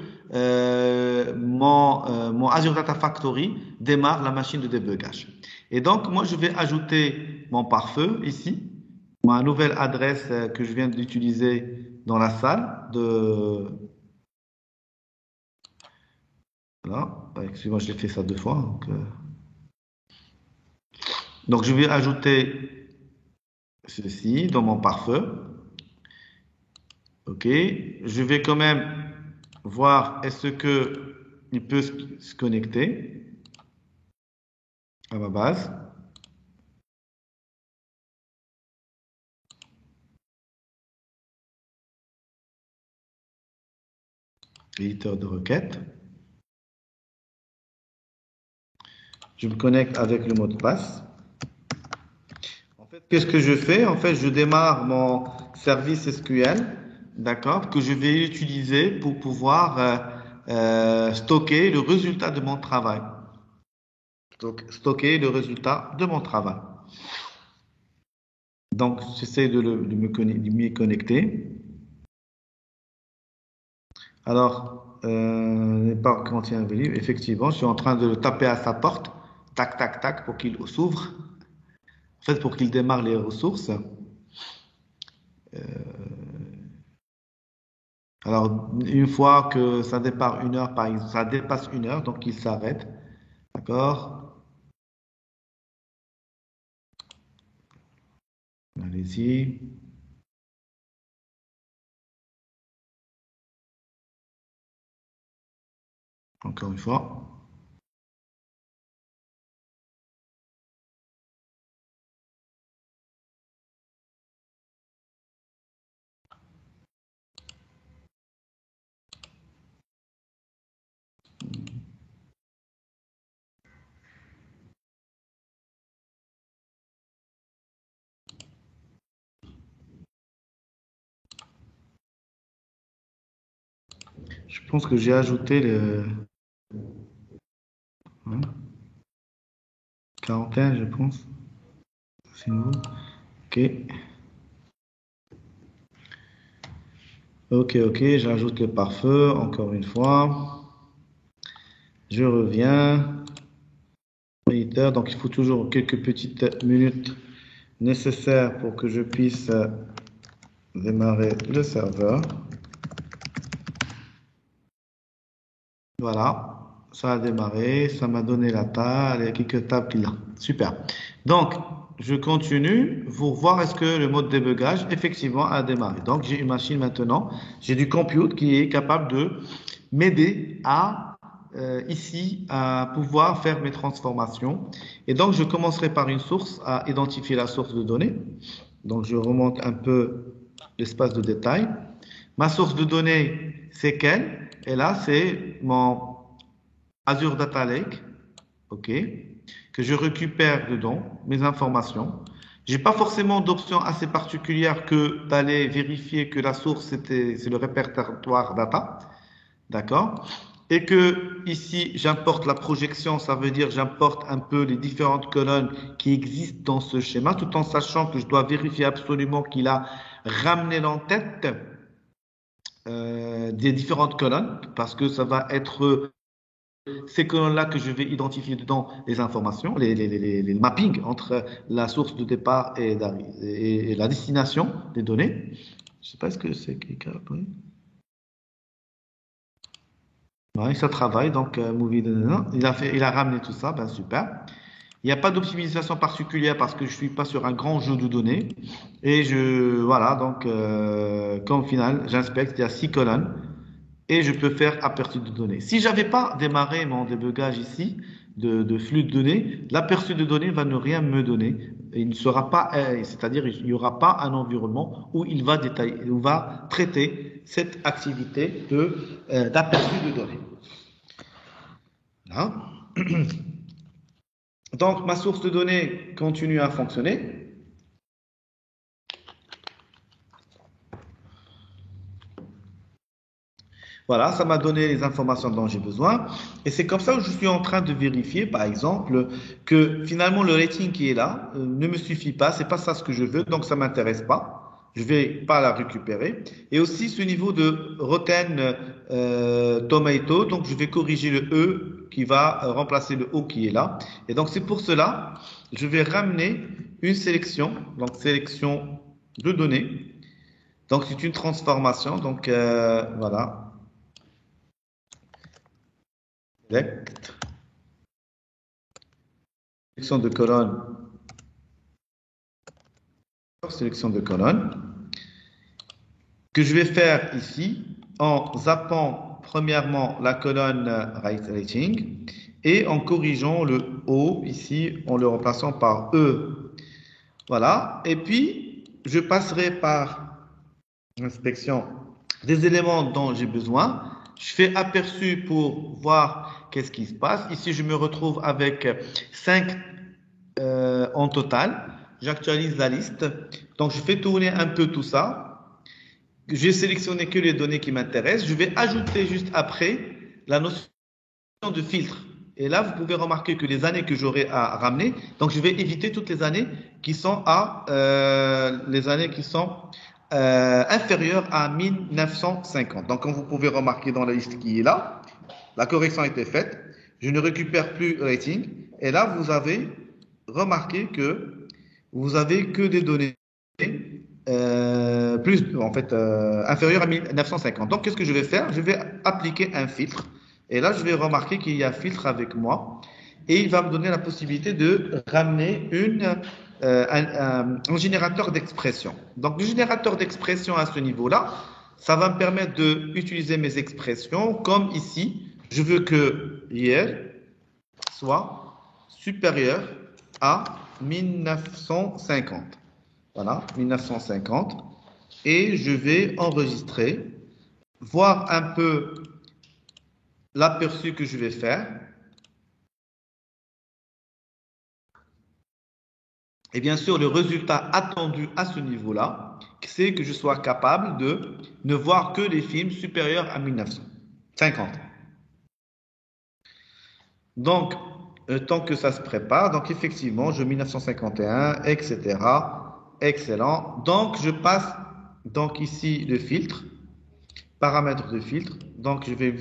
mon Azure Data Factory démarre la machine de débugage. Et donc, moi, je vais ajouter mon pare-feu ici, ma nouvelle adresse que je viens d'utiliser dans la salle de... Voilà. Excusez-moi, je l'ai fait ça deux fois. Donc, je vais ajouter ceci dans mon pare-feu. OK. Je vais quand même voir est-ce que il peut se connecter à ma base. Éditeur de requête. Je me connecte avec le mot de passe. qu'est-ce que je fais? En fait, je démarre mon service SQL, d'accord, que je vais utiliser pour pouvoir stocker le résultat de mon travail. Stocker le résultat de mon travail. Donc, j'essaie de m'y connecter. Alors, n'est pas contient un livre. Effectivement, je suis en train de le taper à sa porte. Tac, tac, tac, pour qu'il s'ouvre. En fait, pour qu'il démarre les ressources. Alors, une fois que ça dépasse 1 heure, par exemple, ça dépasse 1 heure, donc il s'arrête. D'accord? Allez-y. Encore une fois. Je pense que j'ai ajouté le hein, quarantaine, je pense. C'est nouveau. Ok. Ok, j'ajoute le pare-feu, encore une fois. Je reviens. Moniteur, donc il faut toujours quelques petites minutes nécessaires pour que je puisse démarrer le serveur. Voilà, ça a démarré, ça m'a donné la table, il y a quelques tables qu'il a. Super. Donc, je continue pour voir est-ce que le mode débugage effectivement a démarré. Donc, j'ai une machine maintenant, j'ai du compute qui est capable de m'aider à ici à pouvoir faire mes transformations. Et donc, je commencerai par une source, à identifier la source de données. Donc, je remonte un peu l'espace de détail. Ma source de données, c'est quelle? Et là, c'est mon Azure Data Lake, OK, que je récupère dedans, mes informations. J'ai pas forcément d'option assez particulière que d'aller vérifier que la source, c'est le répertoire data, d'accord? Et que ici, j'importe la projection, ça veut dire j'importe un peu les différentes colonnes qui existent dans ce schéma, tout en sachant que je dois vérifier absolument qu'il a ramené l'entête des différentes colonnes, parce que ça va être ces colonnes-là que je vais identifier dedans les informations, les mappings entre la source de départ et la destination des données. Je ne sais pas ce que c'est quelqu'un. Oui. Ouais, ça travaille, donc il a ramené tout ça, ben super. Il n'y a pas d'optimisation particulière parce que je ne suis pas sur un grand jeu de données. Et voilà, donc, comme final, j'inspecte, il y a 6 colonnes. Et je peux faire aperçu de données. Si j'avais pas démarré mon débugage ici de flux de données, l'aperçu de données va ne rien me donner. Il ne sera pas, c'est-à-dire il n'y aura pas un environnement où il va détailler, où va traiter cette activité d'aperçu de données. Là. Donc ma source de données continue à fonctionner. Voilà, ça m'a donné les informations dont j'ai besoin. Et c'est comme ça que je suis en train de vérifier, par exemple, que finalement le rating qui est là ne me suffit pas. C'est pas ça ce que je veux, donc ça m'intéresse pas. Je vais pas la récupérer. Et aussi ce niveau de Rotten Tomato, donc je vais corriger le E qui va remplacer le O qui est là. Et donc c'est pour cela, je vais ramener une sélection, donc sélection de données. Donc c'est une transformation. Donc voilà. Select, sélection de colonne, sélection de colonne, que je vais faire ici en zappant premièrement la colonne right rating et en corrigeant le O ici en le remplaçant par E. Voilà. Et puis, je passerai par l'inspection des éléments dont j'ai besoin. Je fais aperçu pour voir qu'est-ce qui se passe. Ici, je me retrouve avec 5 en total. J'actualise la liste. Donc, je fais tourner un peu tout ça. J'ai sélectionné que les données qui m'intéressent. Je vais ajouter juste après la notion de filtre. Et là, vous pouvez remarquer que les années que j'aurai à ramener, donc je vais éviter toutes les années qui sont inférieures à 1950. Donc, comme vous pouvez remarquer dans la liste qui est là, la correction a été faite. Je ne récupère plus rating. Et là, vous avez remarqué que vous avez que des données inférieures à 1950. Donc, qu'est-ce que je vais faire? Je vais appliquer un filtre. Et là, je vais remarquer qu'il y a un filtre avec moi. Et il va me donner la possibilité de ramener un générateur d'expression. Donc, le générateur d'expression à ce niveau-là, ça va me permettre d'utiliser mes expressions comme ici. Je veux que hier soit supérieur à 1950. Voilà, 1950. Et je vais enregistrer, voir un peu l'aperçu que je vais faire. Et bien sûr, le résultat attendu à ce niveau-là, c'est que je sois capable de ne voir que les films supérieurs à 1950. Donc, tant que ça se prépare, donc effectivement, je 1951, etc. Excellent. Donc, je passe donc ici le filtre, paramètres de filtre. Donc, je vais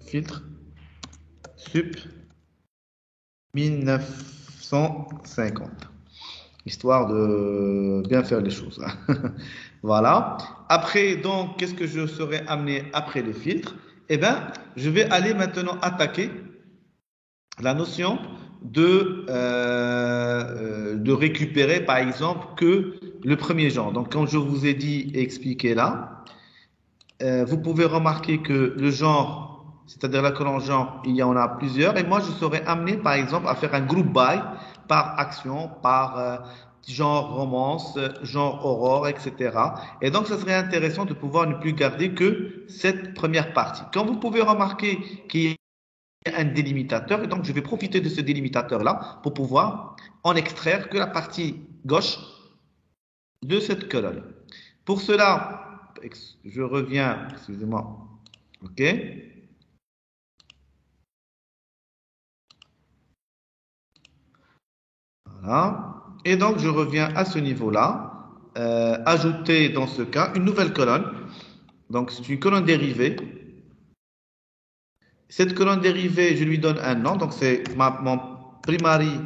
filtre sup 1950. Histoire de bien faire les choses. Voilà. Après, donc, qu'est-ce que je serai amené après le filtre? Eh bien, je vais aller maintenant attaquer la notion de récupérer, par exemple, que le premier genre. Donc, quand je vous ai dit et expliqué là, vous pouvez remarquer que le genre, c'est-à-dire la colonne genre, il y en a plusieurs. Et moi, je serais amené, par exemple, à faire un group by par action, par genre romance, genre aurore, etc. Et donc, ça serait intéressant de pouvoir ne plus garder que cette première partie. Quand vous pouvez remarquer qu'il y a un délimitateur, et donc je vais profiter de ce délimitateur-là pour pouvoir en extraire que la partie gauche de cette colonne. Pour cela, je reviens, excusez-moi, ok. Voilà. Et donc, je reviens à ce niveau-là, ajouter dans ce cas une nouvelle colonne. Donc, c'est une colonne dérivée. Cette colonne dérivée, je lui donne un nom. Donc, c'est mon primary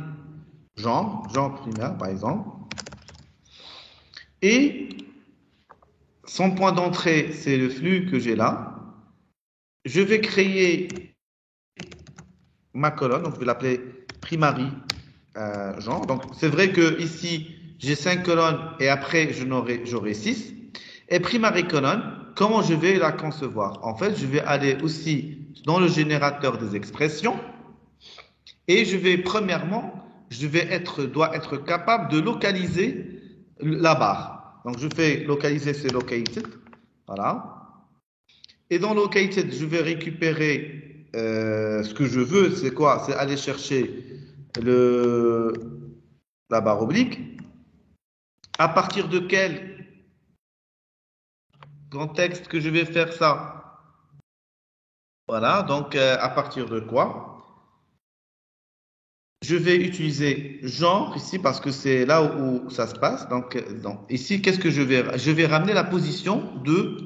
genre primaire, par exemple. Et son point d'entrée, c'est le flux que j'ai là. Je vais créer ma colonne, donc je vais l'appeler primary genre. Donc, c'est vrai que ici, j'ai 5 colonnes et après, j'aurai 6. Et primary colonne, comment je vais la concevoir? En fait, je vais aller aussi dans le générateur des expressions et premièrement, dois être capable de localiser la barre. Donc, je fais localiser, c'est located. Voilà. Et dans located, je vais récupérer ce que je veux. C'est quoi? C'est aller chercher la barre oblique. À partir de quel contexte que je vais faire ça? Voilà, donc à partir de quoi? Je vais utiliser genre ici parce que c'est là où ça se passe. Donc ici, qu'est-ce que je vais? Je vais ramener la position de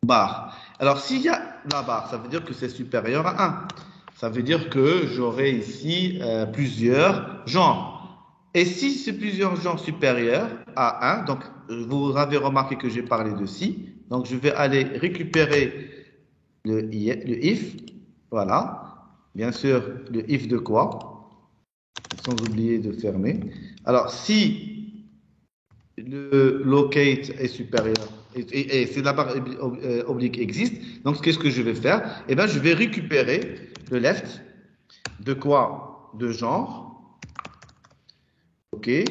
barre. Alors, s'il y a la barre, ça veut dire que c'est supérieur à 1. Ça veut dire que j'aurai ici plusieurs genres. Et si c'est plusieurs genres supérieurs à 1, donc vous avez remarqué que j'ai parlé de si, donc je vais aller récupérer le if, voilà. Bien sûr, le if de quoi? Sans oublier de fermer. Alors, si le locate est supérieur, et si la barre oblique existe, donc qu'est-ce que je vais faire? Eh bien, je vais récupérer le left de quoi? De genre. OK. Et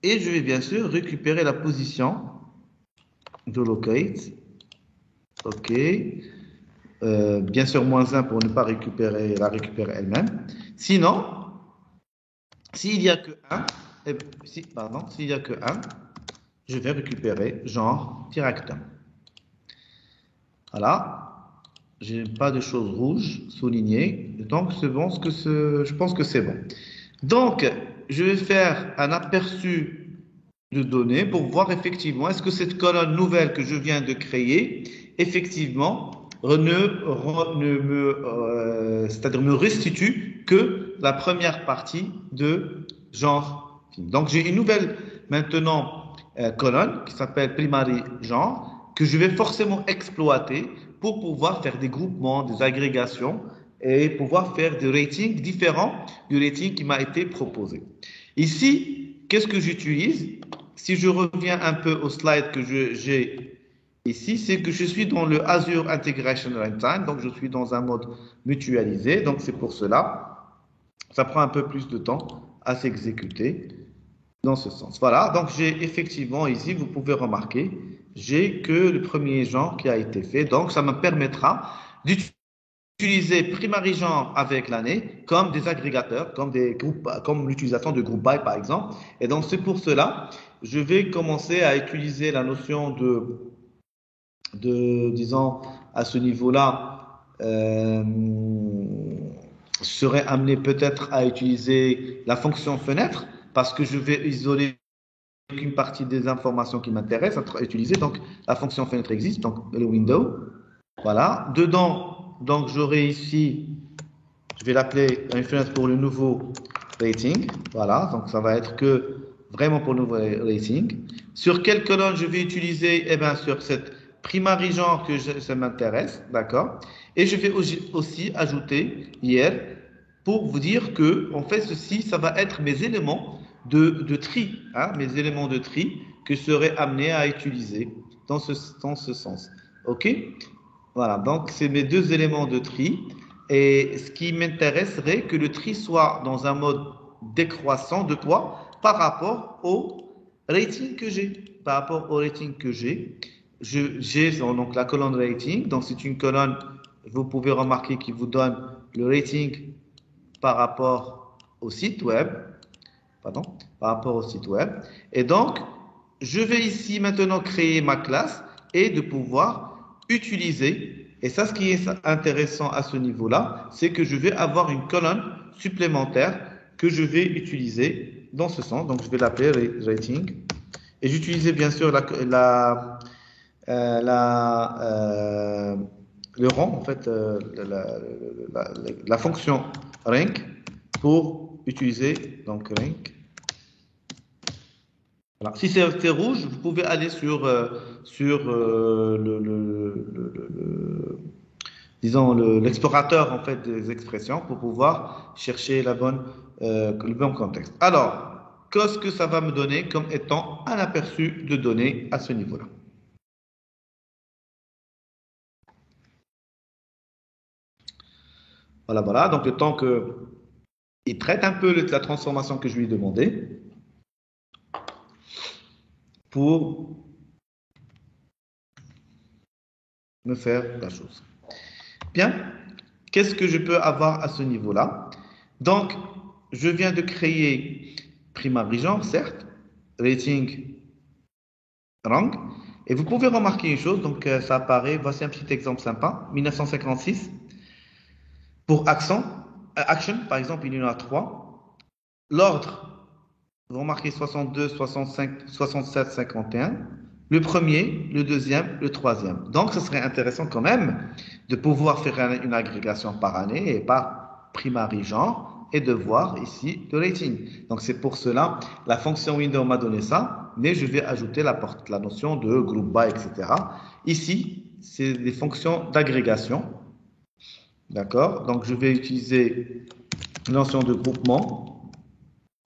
je vais bien sûr récupérer la position de locate. OK. Bien sûr, -1 pour ne pas la récupérer elle-même. Sinon, s'il n'y a que 1, pardon, s'il n'y a que un, je vais récupérer genre directement. Voilà. J'ai pas de choses rouges soulignées. Donc, c'est bon. Je pense que c'est bon. Donc, je vais faire un aperçu de données pour voir effectivement est-ce que cette colonne nouvelle que je viens de créer, effectivement, c'est-à-dire me restitue que la première partie de genre. Donc, j'ai une nouvelle maintenant colonne qui s'appelle primary genre que je vais forcément exploiter pour pouvoir faire des groupements, des agrégations et pouvoir faire des ratings différents du rating qui m'a été proposé. Ici, qu'est-ce que j'utilise? Si je reviens un peu au slide que j'ai ici, c'est que je suis dans le Azure Integration Runtime, donc je suis dans un mode mutualisé, donc c'est pour cela. Ça prend un peu plus de temps à s'exécuter dans ce sens. Voilà, donc j'ai effectivement ici, vous pouvez remarquer, j'ai que le premier genre qui a été fait, donc ça me permettra d'utiliser primary genre avec l'année comme des agrégateurs, comme des groupes, comme l'utilisation de group by par exemple. Et donc c'est pour cela, je vais commencer à utiliser la notion disons, à ce niveau-là, je serais amené peut-être à utiliser la fonction fenêtre parce que je vais isoler qu'une partie des informations qui m'intéressent à utiliser. Donc, la fonction fenêtre existe, donc le window. Voilà. Dedans, donc, j'aurai ici, je vais l'appeler une fenêtre pour le nouveau rating. Voilà. Donc, ça va être que vraiment pour le nouveau rating. Sur quelle colonne je vais utiliser? Eh bien, sur cette primary genre que ça m'intéresse. D'accord. Et je vais aussi ajouter hier pour vous dire que, en fait, ceci, ça va être mes éléments de tri, hein, mes éléments de tri que je serai amené à utiliser dans ce sens. OK? Voilà, donc c'est mes deux éléments de tri. Et ce qui m'intéresserait, que le tri soit dans un mode décroissant de quoi? Par rapport au rating que j'ai. Par rapport au rating que j'ai donc la colonne rating. Donc c'est une colonne, vous pouvez remarquer, qui vous donne le rating par rapport au site web, pardon, par rapport au site web. Et donc, je vais ici maintenant créer ma classe et de pouvoir utiliser. Et ça, ce qui est intéressant à ce niveau-là, c'est que je vais avoir une colonne supplémentaire que je vais utiliser dans ce sens. Donc, je vais l'appeler rating. Et j'utilisais bien sûr le rang, en fait, la fonction rank pour utiliser donc rank. Voilà. Si c'est rouge, vous pouvez aller sur disons l'explorateur en fait des expressions pour pouvoir chercher le bon contexte. Alors, qu'est-ce que ça va me donner comme étant un aperçu de données à ce niveau-là? Voilà, voilà. Donc, le temps qu'il traite un peu la transformation que je lui ai demandé pour me faire la chose. Bien. Qu'est-ce que je peux avoir à ce niveau-là? Donc, je viens de créer primary genre, certes, rating rang, et vous pouvez remarquer une chose, donc ça apparaît, voici un petit exemple sympa, 1956. Pour action, par exemple, il y en a trois. L'ordre, vous remarquez 62, 65, 67, 51. Le premier, le deuxième, le troisième. Donc, ce serait intéressant quand même de pouvoir faire une agrégation par année et par primary genre et de voir ici le rating. Donc, c'est pour cela, la fonction window m'a donné ça, mais je vais ajouter la notion de group by, etc. Ici, c'est des fonctions d'agrégation. D'accord? Donc, je vais utiliser la notion de groupement.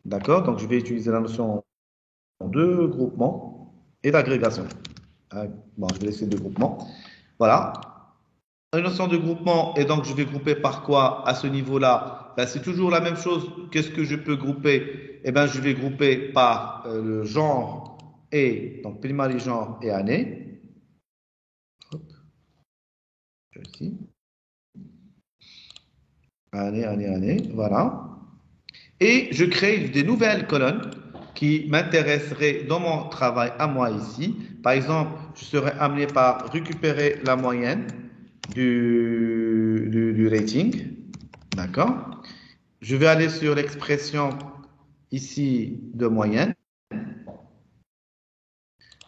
D'accord? Donc, je vais utiliser la notion de groupement et d'agrégation. Bon, je vais laisser de groupement. Voilà. Une notion de groupement, et donc je vais grouper par quoi à ce niveau-là? Ben, c'est toujours la même chose. Qu'est-ce que je peux grouper? Eh bien, je vais grouper par le genre et, donc primary genre et année. Hop. Ici. Année, voilà. Et je crée des nouvelles colonnes qui m'intéresserait dans mon travail à moi ici. Par exemple, je serais amené par récupérer la moyenne du rating. D'accord? Je vais aller sur l'expression ici de moyenne.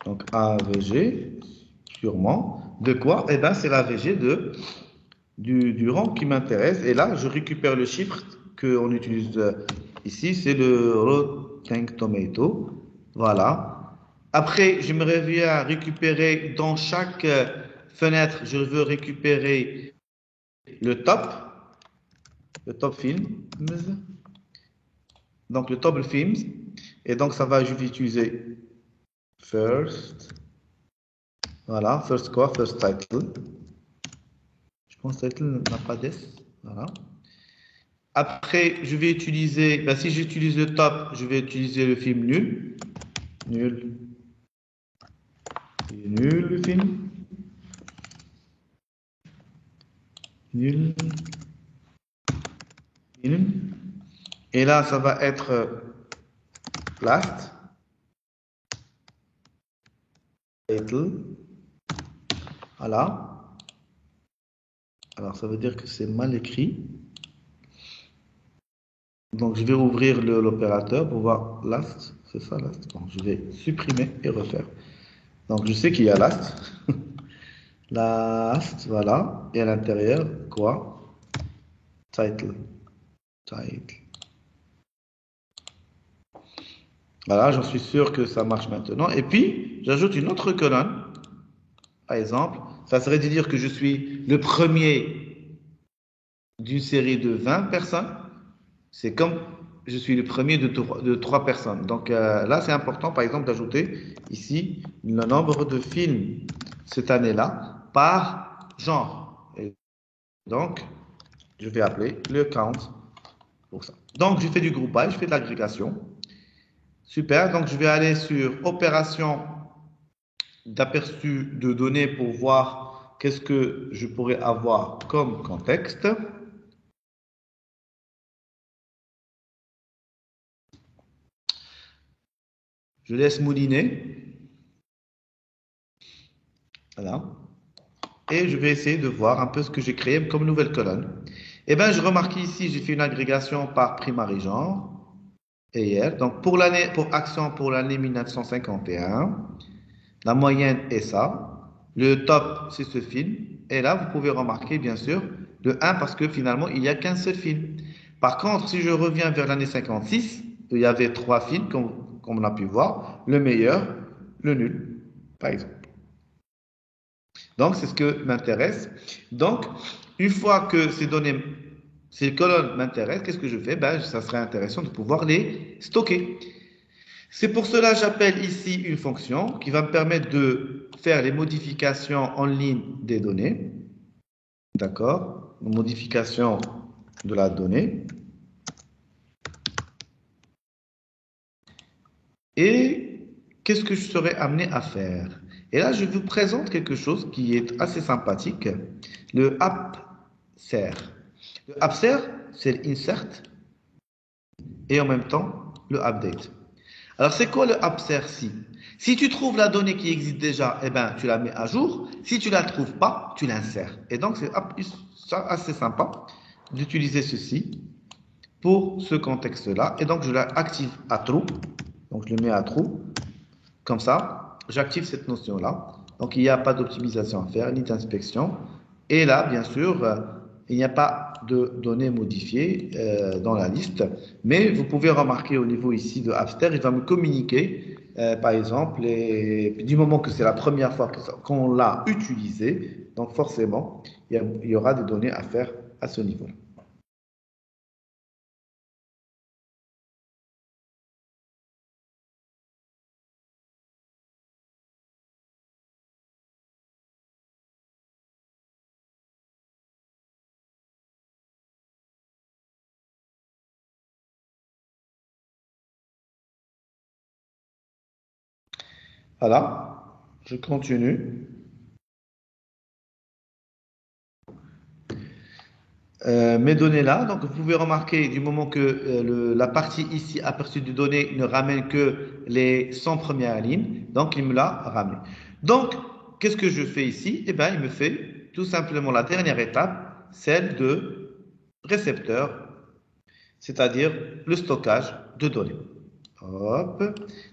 Donc AVG, sûrement. De quoi? Eh bien, c'est l'AVG du rang qui m'intéresse. Et là, je récupère le chiffre qu'on utilise ici, c'est le Rotten Tomato. Voilà. Après, j'aimerais bien récupérer dans chaque fenêtre, je veux récupérer le top film. Donc le top films. Et donc ça va, je vais utiliser first. Voilà, first quoi? First title. Je pense que title n'a pas d'S. Voilà. Après, je vais utiliser, ben, si j'utilise le top, je vais utiliser le film nul. Nul. Il est nul le film. Nul. Nul. Et là, ça va être last. Title. Voilà. Alors, ça veut dire que c'est mal écrit. Donc, je vais ouvrir l'opérateur pour voir last. C'est ça, last. Donc, je vais supprimer et refaire. Donc, je sais qu'il y a last. Last, voilà. Et à l'intérieur, quoi? Title. Title. Voilà, j'en suis sûr que ça marche maintenant. Et puis, j'ajoute une autre colonne. Par exemple, ça serait de dire que je suis le premier d'une série de 20 personnes. C'est comme je suis le premier de 3 personnes. Donc là, c'est important, par exemple, d'ajouter ici le nombre de films cette année-là par genre. Et donc, je vais appeler le count pour ça. Donc, je fais du groupage, je fais de l'agrégation. Super. Donc, je vais aller sur opération d'aperçu de données pour voir qu'est-ce que je pourrais avoir comme contexte. Je laisse mouliner. Voilà. Et je vais essayer de voir un peu ce que j'ai créé comme nouvelle colonne. Eh bien, je remarque ici, j'ai fait une agrégation par primary genre. Et hier, donc pour l'année, pour action pour l'année 1951, la moyenne est ça. Le top, c'est ce film. Et là, vous pouvez remarquer, bien sûr, le 1 parce que finalement, il n'y a qu'un seul film. Par contre, si je reviens vers l'année 56, il y avait 3 films, comme on a pu voir. Le meilleur, le nul, par exemple. Donc, c'est ce que m'intéresse. Donc, une fois que ces données, ces colonnes m'intéressent, qu'est-ce que je fais? Ben, ça serait intéressant de pouvoir les stocker. C'est pour cela que j'appelle ici une fonction qui va me permettre de faire les modifications en ligne des données. D'accord? Modification de la donnée. Et qu'est-ce que je serais amené à faire? Et là, je vous présente quelque chose qui est assez sympathique, le AppSer. Le AppSer, c'est l'insert et en même temps le update. Alors, c'est quoi le AppSer-ci? Si tu trouves la donnée qui existe déjà, eh ben, tu la mets à jour. Si tu la trouves pas, tu l'insères. Et donc, c'est assez sympa d'utiliser ceci pour ce contexte-là. Et donc, je l'active à true. Donc, je le mets à true. Comme ça, j'active cette notion-là. Donc, il n'y a pas d'optimisation à faire, ni d'inspection. Et là, bien sûr, il n'y a pas de données modifiées dans la liste. Mais vous pouvez remarquer au niveau ici de Appster, il va me communiquer, par exemple, du moment que c'est la première fois qu'on l'a utilisé, donc forcément, il y aura des données à faire à ce niveau-là. Voilà, je continue. mes données là. Donc, vous pouvez remarquer du moment que la partie ici aperçue de données ne ramène que les 100 premières lignes, donc il me l'a ramené. Donc, qu'est-ce que je fais ici? Eh bien, il me fait tout simplement la dernière étape, celle de récepteur, c'est-à-dire le stockage de données. Hop.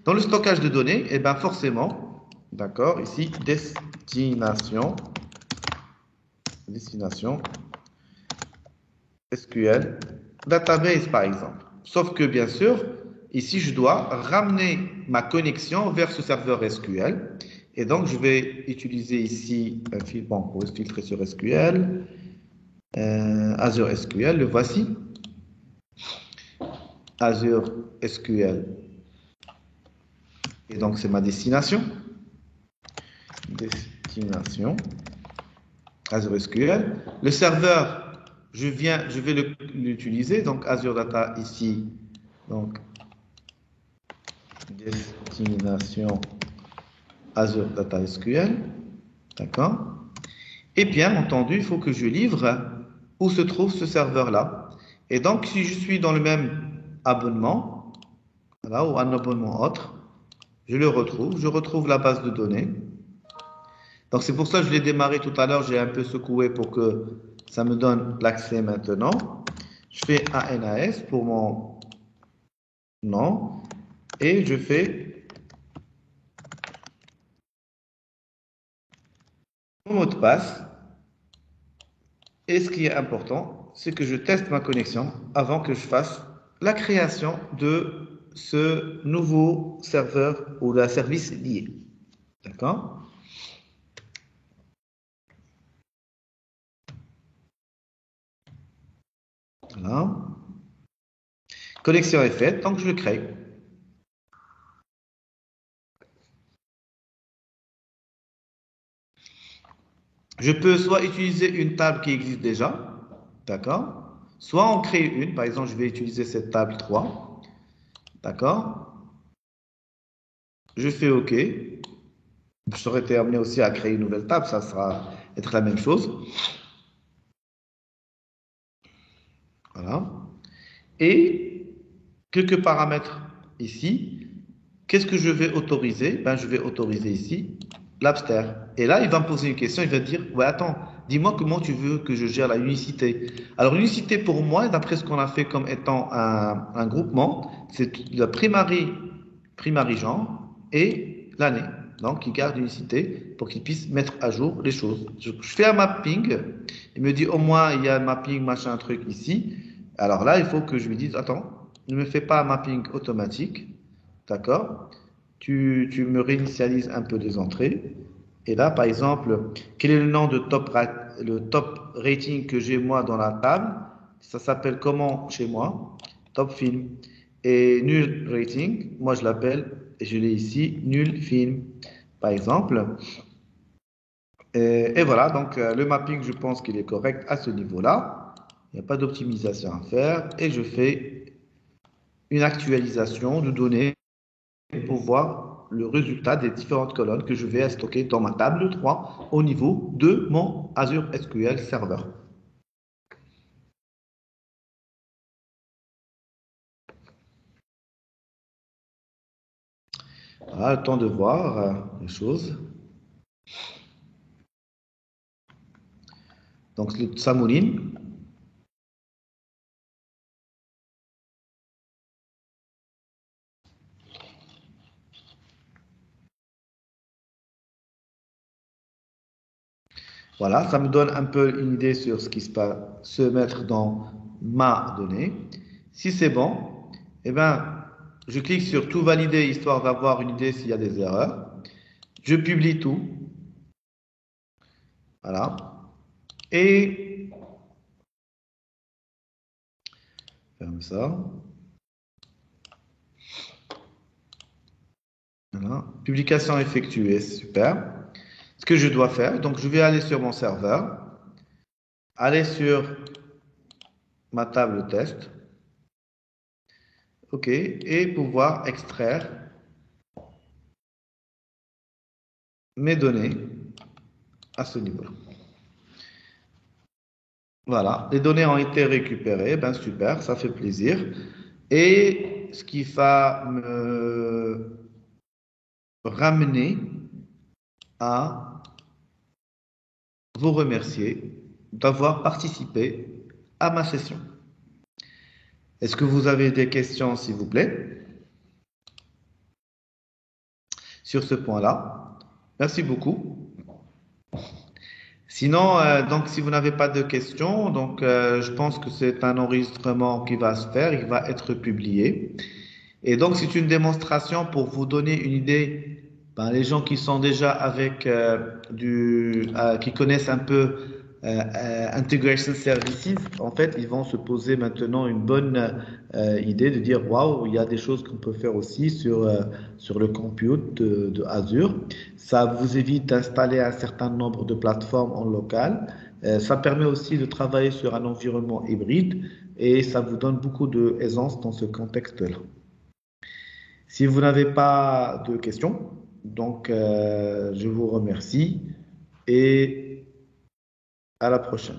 Dans le stockage de données, eh bien forcément, d'accord, ici, destination, SQL, database par exemple. Sauf que bien sûr, ici, je dois ramener ma connexion vers ce serveur SQL. Et donc, je vais utiliser ici un fil, bon, pour filtrer sur SQL, Azure SQL, le voici, Azure SQL. Et donc, c'est ma destination. Destination, Azure SQL. Le serveur, je vais l'utiliser. Donc, Azure Data ici. Donc, destination Azure Data SQL. D'accord. Et bien entendu, il faut que je livre où se trouve ce serveur-là. Et donc, si je suis dans le même abonnement, voilà, ou un abonnement autre, je retrouve la base de données. Donc, c'est pour ça que je l'ai démarré tout à l'heure, j'ai un peu secoué pour que ça me donne l'accès maintenant. Je fais ANAS pour mon nom et je fais mon mot de passe. Et ce qui est important, c'est que je teste ma connexion avant que je fasse la création de ce nouveau serveur ou d'un service lié. D'accord? Voilà. Connexion est faite, donc je le crée. Je peux soit utiliser une table qui existe déjà, d'accord? Soit en créer une, par exemple, je vais utiliser cette table 3, d'accord? Je fais OK. Je serais été amené aussi à créer une nouvelle table, ça sera être la même chose. Voilà. Et quelques paramètres ici. Qu'est-ce que je vais autoriser? Ben, je vais autoriser ici l'abstraire. Et là, il va me poser une question, il va dire, ouais, attends, dis-moi comment tu veux que je gère la unicité. Alors, l'unicité pour moi, d'après ce qu'on a fait comme étant un groupement, c'est le primary genre et l'année. Donc, il garde l'unicité pour qu'il puisse mettre à jour les choses. Je fais un mapping, il me dit au moins il y a un mapping, machin, truc ici. Alors là, il faut que je lui dise, attends, ne me fais pas un mapping automatique, d'accord? Tu me réinitialises un peu les entrées. Et là, par exemple, quel est le nom de le top rating que j'ai moi dans la table? Ça s'appelle comment chez moi? Top film. Et nul rating, moi je l'appelle, et je l'ai ici, nul film, par exemple. Et voilà, donc le mapping, je pense qu'il est correct à ce niveau-là. Il n'y a pas d'optimisation à faire. Et je fais une actualisation de données pour voir le résultat des différentes colonnes que je vais stocker dans ma table 3 au niveau de mon Azure SQL Server. Voilà, le temps de voir les choses. Donc, ça mouline. Voilà, ça me donne un peu une idée sur ce qui se mettre dans ma donnée. Si c'est bon, eh ben, je clique sur tout valider histoire d'avoir une idée s'il y a des erreurs. Je publie tout. Voilà. Et ferme ça. Voilà. Publication effectuée, super. Ce que je dois faire, donc je vais aller sur mon serveur, aller sur ma table test, OK, et pouvoir extraire mes données à ce niveau-là. Voilà, les données ont été récupérées, ben super, ça fait plaisir. Et ce qui va me ramener à vous remercier d'avoir participé à ma session. Est-ce que vous avez des questions, s'il vous plaît, sur ce point-là? Merci beaucoup. Sinon, donc, si vous n'avez pas de questions, donc, je pense que c'est un enregistrement qui va se faire, il va être publié. Et donc, c'est une démonstration pour vous donner une idée. Ben, les gens qui sont déjà avec qui connaissent un peu Integration Services, en fait, ils vont se poser maintenant une bonne idée de dire, waouh, il y a des choses qu'on peut faire aussi sur le compute de Azure. Ça vous évite d'installer un certain nombre de plateformes en local. Ça permet aussi de travailler sur un environnement hybride et ça vous donne beaucoup d'aisance dans ce contexte-là. Si vous n'avez pas de questions, donc je vous remercie et à la prochaine.